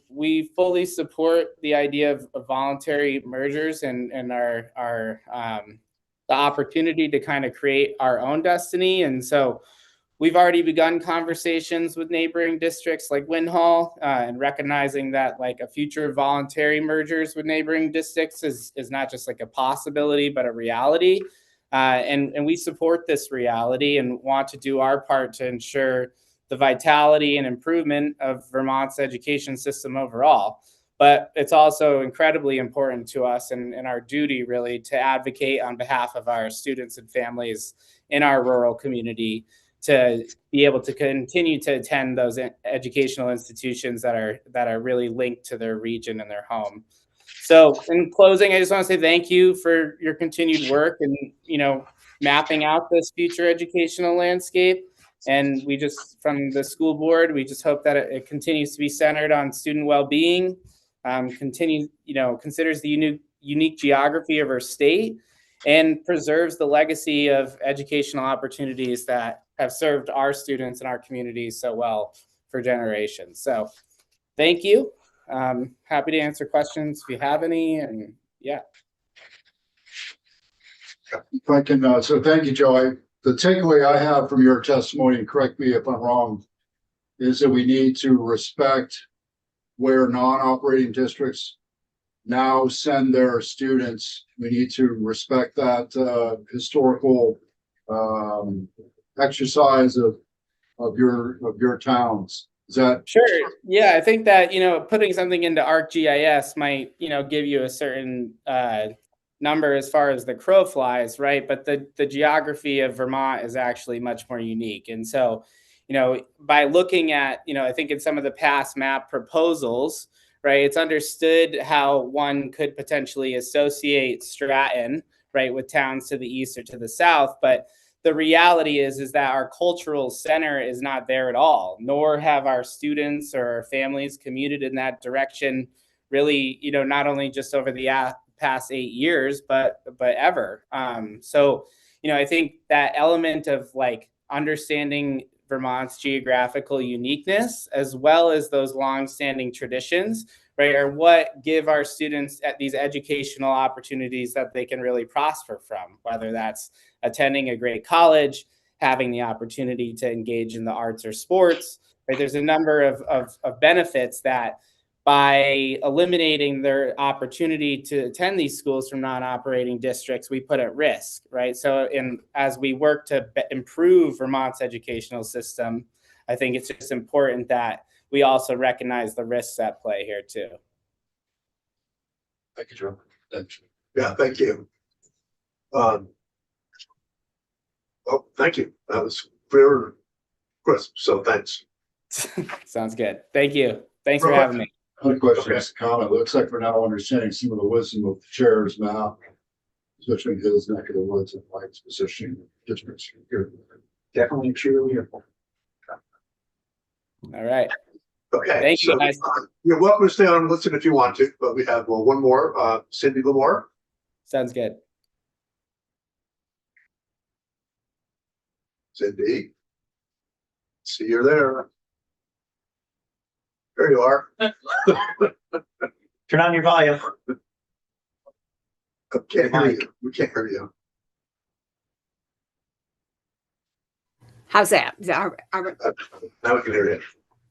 we fully support the idea of voluntary mergers and our the opportunity to kind of create our own destiny. And so we've already begun conversations with neighboring districts like Winhall, and recognizing that like a future voluntary mergers with neighboring districts is not just like a possibility, but a reality. And we support this reality and want to do our part to ensure the vitality and improvement of Vermont's education system overall. But it's also incredibly important to us and our duty really to advocate on behalf of our students and families in our rural community to be able to continue to attend those educational institutions that are really linked to their region and their home. So in closing, I just want to say thank you for your continued work and mapping out this future educational landscape. And we just, from the school board, we just hope that it continues to be centered on student well-being, considers the unique geography of our state, and preserves the legacy of educational opportunities that have served our students and our communities so well for generations. So thank you. Happy to answer questions if you have any. And yeah. If I can, so thank you, Joe. The takeaway I have from your testimony, and correct me if I'm wrong, is that we need to respect where non-operating districts now send their students. We need to respect that historical exercise of your towns. Is that sure? Yeah, I think that putting something into ArcGIS might give you a certain number as far as the crow flies, right? But the geography of Vermont is actually much more unique. And so, by looking at, I think in some of the past map proposals, right, it's understood how one could potentially associate Stratton, right, with towns to the east or to the south. But the reality is that our cultural center is not there at all, nor have our students or our families commuted in that direction really, not only just over the past 8 years, but ever. So, I think that element of like understanding Vermont's geographical uniqueness, as well as those longstanding traditions, right, are what give our students at these educational opportunities that they can really prosper from, whether that's attending a great college, having the opportunity to engage in the arts or sports, right? There's a number of benefits that by eliminating their opportunity to attend these schools from non-operating districts, we put at risk, right? So as we work to improve Vermont's educational system, I think it's just important that we also recognize the risks at play here too. Thank you, Joe. Yeah, thank you. Oh, thank you. That was very crisp. So thanks. Sounds good. Thank you. Thanks for having me. Other question, just a comment. Looks like we're now understanding some of the wisdom of the chair's map, especially in his neck of the woods and Mike's positioning districts here. Definitely true. All right. Okay. Thank you, so, guys. You're welcome to stay on and listen if you want to, but we have one more, Cindy Lamore. Sounds good. Cindy. See you there. There you are. Turn on your volume. Can't hear you. We can't hear you. How's that? Now we can hear you.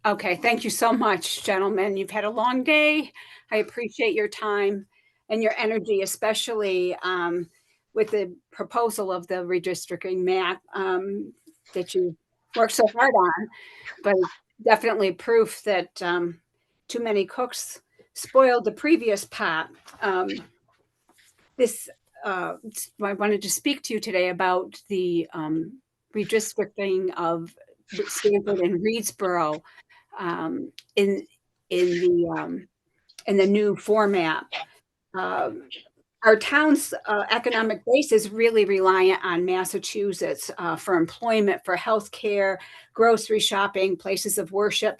Okay, thank you so much, gentlemen. You've had a long day. I appreciate your time and your energy, especially with the proposal of the redistricting map that you worked so hard on. But definitely proof that too many cooks spoiled the previous pot. I wanted to speak to you today about the redistricting of Stanford and Reedsboro in the new format. Our town's economic base is really reliant on Massachusetts for employment, for healthcare, grocery shopping, places of worship.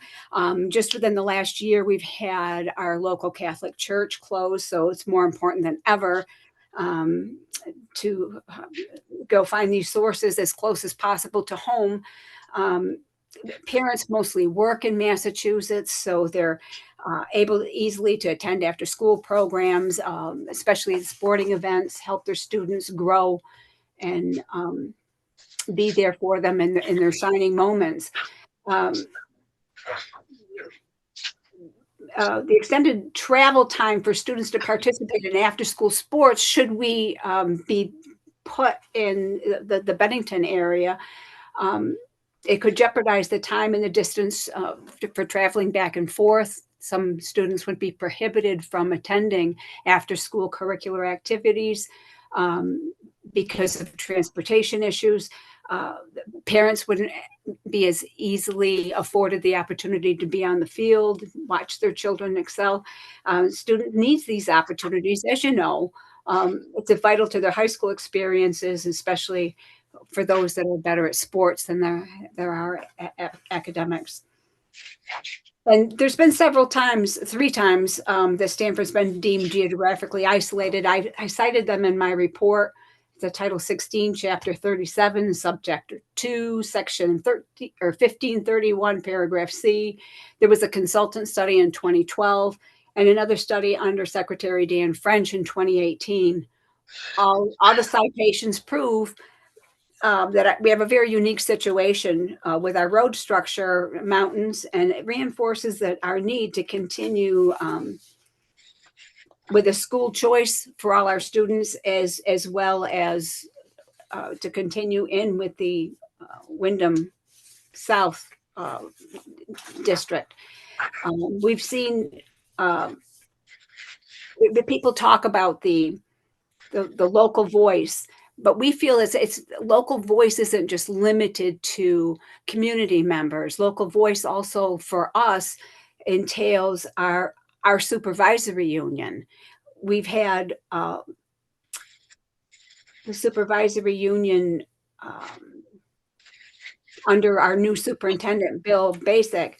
Just within the last year, we've had our local Catholic church close, so it's more important than ever to go find these sources as close as possible to home. Parents mostly work in Massachusetts, so they're able easily to attend after school programs, especially sporting events, help their students grow and be there for them in their shining moments. The extended travel time for students to participate in after-school sports, should we be put in the Bennington area, it could jeopardize the time and the distance for traveling back and forth. Some students would be prohibited from attending after-school curricular activities because of transportation issues. Parents wouldn't be as easily afforded the opportunity to be on the field, watch their children excel. Student needs these opportunities, as you know. It's vital to their high school experiences, especially for those that are better at sports than there are academics. And there's been three times that Stanford's been deemed geographically isolated. I cited them in my report, the Title 16, Chapter 37, Subchapter 2, Section 1531, Paragraph C. There was a consultant study in 2012 and another study under Secretary Dan French in 2018. All the citations prove that we have a very unique situation with our road structure, mountains, and it reinforces that our need to continue with a school choice for all our students, as well as to continue in with the Wyndham South district. We've seen the people talk about the local voice. But we feel it's local voice isn't just limited to community members. Local voice also for us entails our supervisory union. We've had the supervisory union under our new superintendent, Bill Basic.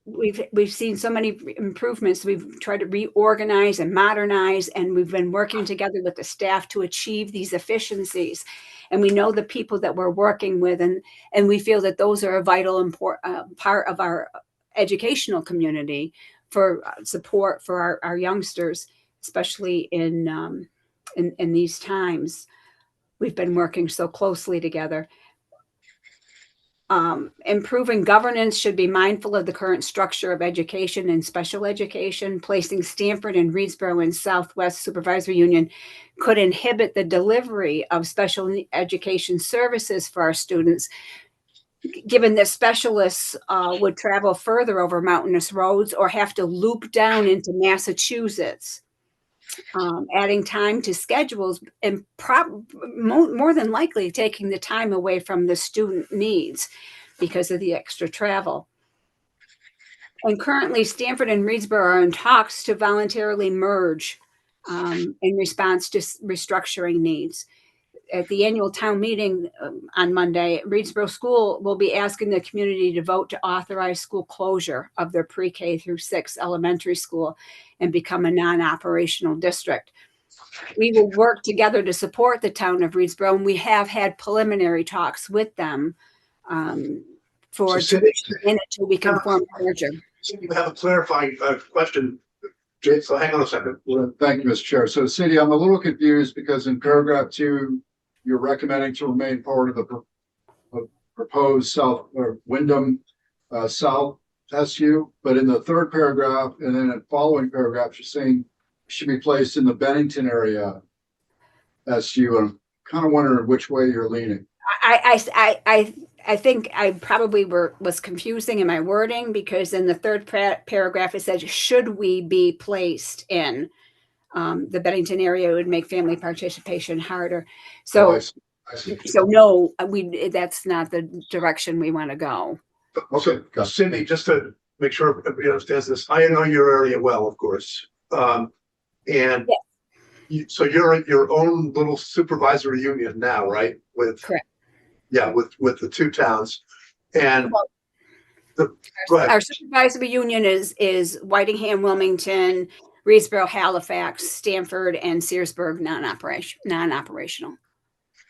We've seen so many improvements. We've tried to reorganize and modernize, and we've been working together with the staff to achieve these efficiencies. And we know the people that we're working with, and we feel that those are a vital part of our educational community for support for our youngsters, especially in these times. We've been working so closely together. Improving governance should be mindful of the current structure of education and special education. Placing Stanford and Reedsboro in Southwest Supervisory Union could inhibit the delivery of special education services for our students, given that specialists would travel further over mountainous roads or have to loop down into Massachusetts adding time to schedules and more than likely taking the time away from the student needs because of the extra travel. And currently, Stanford and Reedsboro are in talks to voluntarily merge in response to restructuring needs. At the annual town meeting on Monday, Reedsboro School will be asking the community to vote to authorize school closure of their pre-K through 6 elementary school and become a non-operational district. We will work together to support the town of Reedsboro, and we have had preliminary talks with them for until we can form a merger. You have a clarifying question, Jay, so hang on a second. Well, thank you, Mr. Chair. So Cindy, I'm a little confused because in paragraph 2, you're recommending to remain part of the proposed South or Wyndham South SU, but in the 3rd paragraph and then in following paragraphs, you're saying should be placed in the Bennington area SU. I'm kind of wondering which way you're leaning. I think I probably was confusing in my wording because in the 3rd paragraph it says, should we be placed in the Bennington area, it would make family participation harder. So, I see. so no, that's not the direction we want to go. Okay, Cindy, just to make sure everybody understands this, I know your area well, of course. And so you're in your own little supervisory union now, right? Correct. Yeah, with the 2 towns. And our supervisory union is Whitingham, Wilmington, Reedsboro, Halifax, Stanford, and Searsburg non-operational.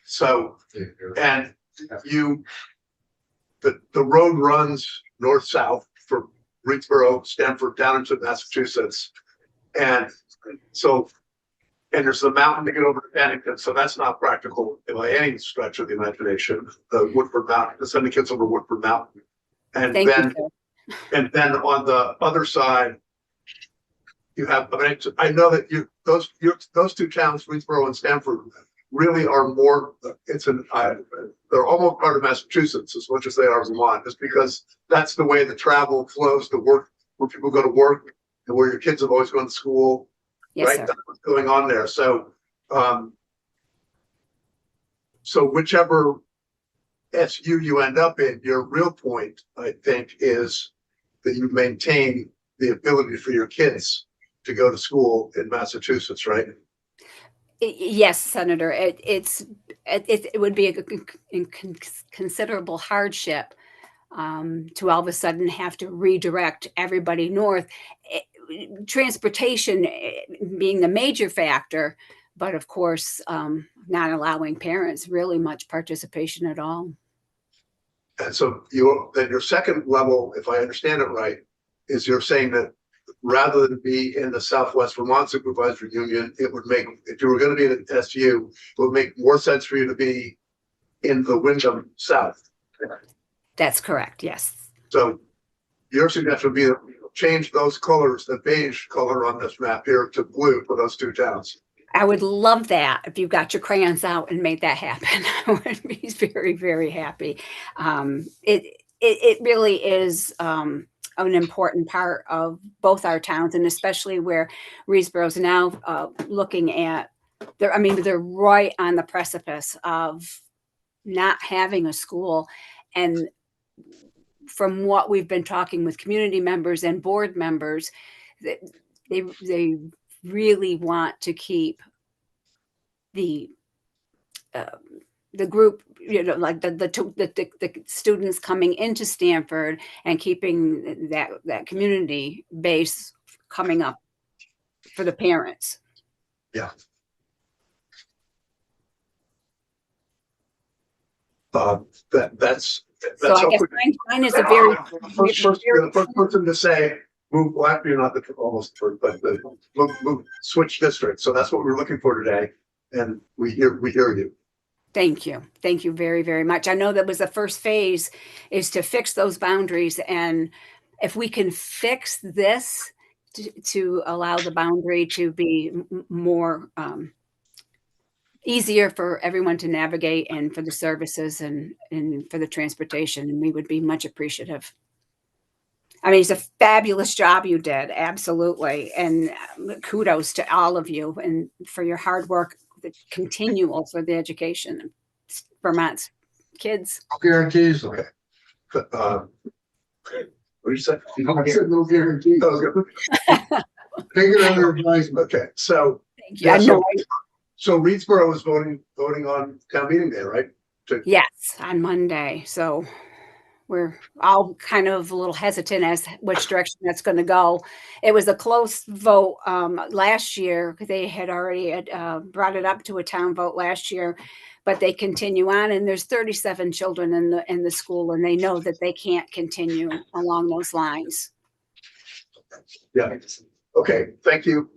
So, and the road runs north-south from Reedsboro, Stanford, down into Massachusetts. And so, and there's the mountain to get over to Bennington, so that's not practical by any stretch of the imagination. The Woodford Mountain, to send the kids over Woodford Mountain. And then on the other side, you have, I know that those 2 towns, Reedsboro and Stanford, really are more, they're almost part of Massachusetts as much as they are Vermont, just because that's the way the travel flows to work, where people go to work and where your kids have always gone to school. Yes, right? Sir. That's what's going on there. So, so whichever SU you end up in, your real point, I think, is that you maintain the ability for your kids to go to school in Massachusetts, right? Yes, Senator. It would be a considerable hardship to all of a sudden have to redirect everybody north. Transportation being the major factor, but of course, not allowing parents really much participation at all. And so then your second level, if I understand it right, is you're saying that rather than be in the Southwest Vermont Supervisory Union, it would make, if you were going to be in an SU, it would make more sense for you to be in the Wyndham South. That's correct. Yes. So your suggestion would be to change those colors, the beige color on this map here, to blue for those 2 towns. I would love that if you got your crayons out and made that happen. I would be very, very happy. It really is an important part of both our towns, and especially where Reedsboro is now looking at. They're right on the precipice of not having a school, and from what we've been talking with community members and board members, they really want to keep the group, like the students coming into Stanford and keeping that community base coming up for the parents. Yeah. That's so I guess mine is a very the first person to say move. Well, actually, you're not the almost first, but move switch districts. So that's what we're looking for today, and we hear you. Thank you very, very much. I know that was the first phase, is to fix those boundaries, and if we can fix this to allow the boundary to be more easier for everyone to navigate, and for the services and for the transportation, and we would be much appreciative. I mean, it's a fabulous job you did, absolutely. And kudos to all of you and for your hard work, the continual for the education of Vermont's kids. Guarantees. Okay. What did you say? I said no guarantees. Take it under advisement. Okay, so, Thank you. I Yeah, know. so Reedsboro is voting on town meeting day, right? Yes, on Monday. So we're all kind of a little hesitant as to which direction that's going to go. It was a close vote last year because they had already brought it up to a town vote last year, but they continue on, and there's 37 children in the school, and they know that they can't continue along those lines. Yeah. Okay, thank you.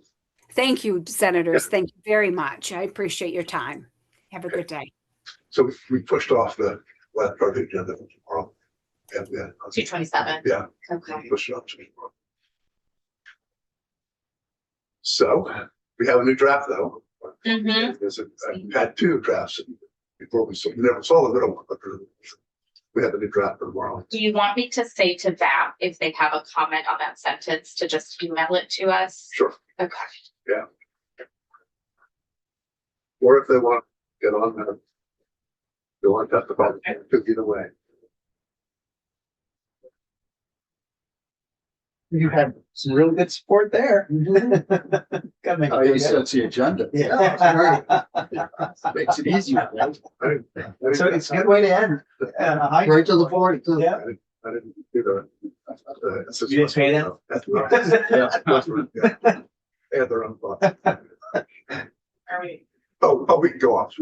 Thank you, senators. Thank you very much. I appreciate your time. Have a good day. So we pushed off the last part of the agenda for tomorrow. Yeah, 227. yeah, Okay. push it up to tomorrow. So we have a new draft though. Mhm. I had two drafts before we never saw the middle one, but we have a new draft for tomorrow. Do you want me to say to VAP if they have a comment on that sentence to just email it to us? Sure. Okay. Yeah. Or if they want to get on there. They want to testify, either way. You had some really good support there. Gotta make He it. sets the agenda. Yeah. Makes it easier, right? So it's a good way to end. Right to the point. Too. Yeah. I didn't do the. You didn't pay them? That's right. Yeah. They had their own thoughts. Are we? Oh, we can go off.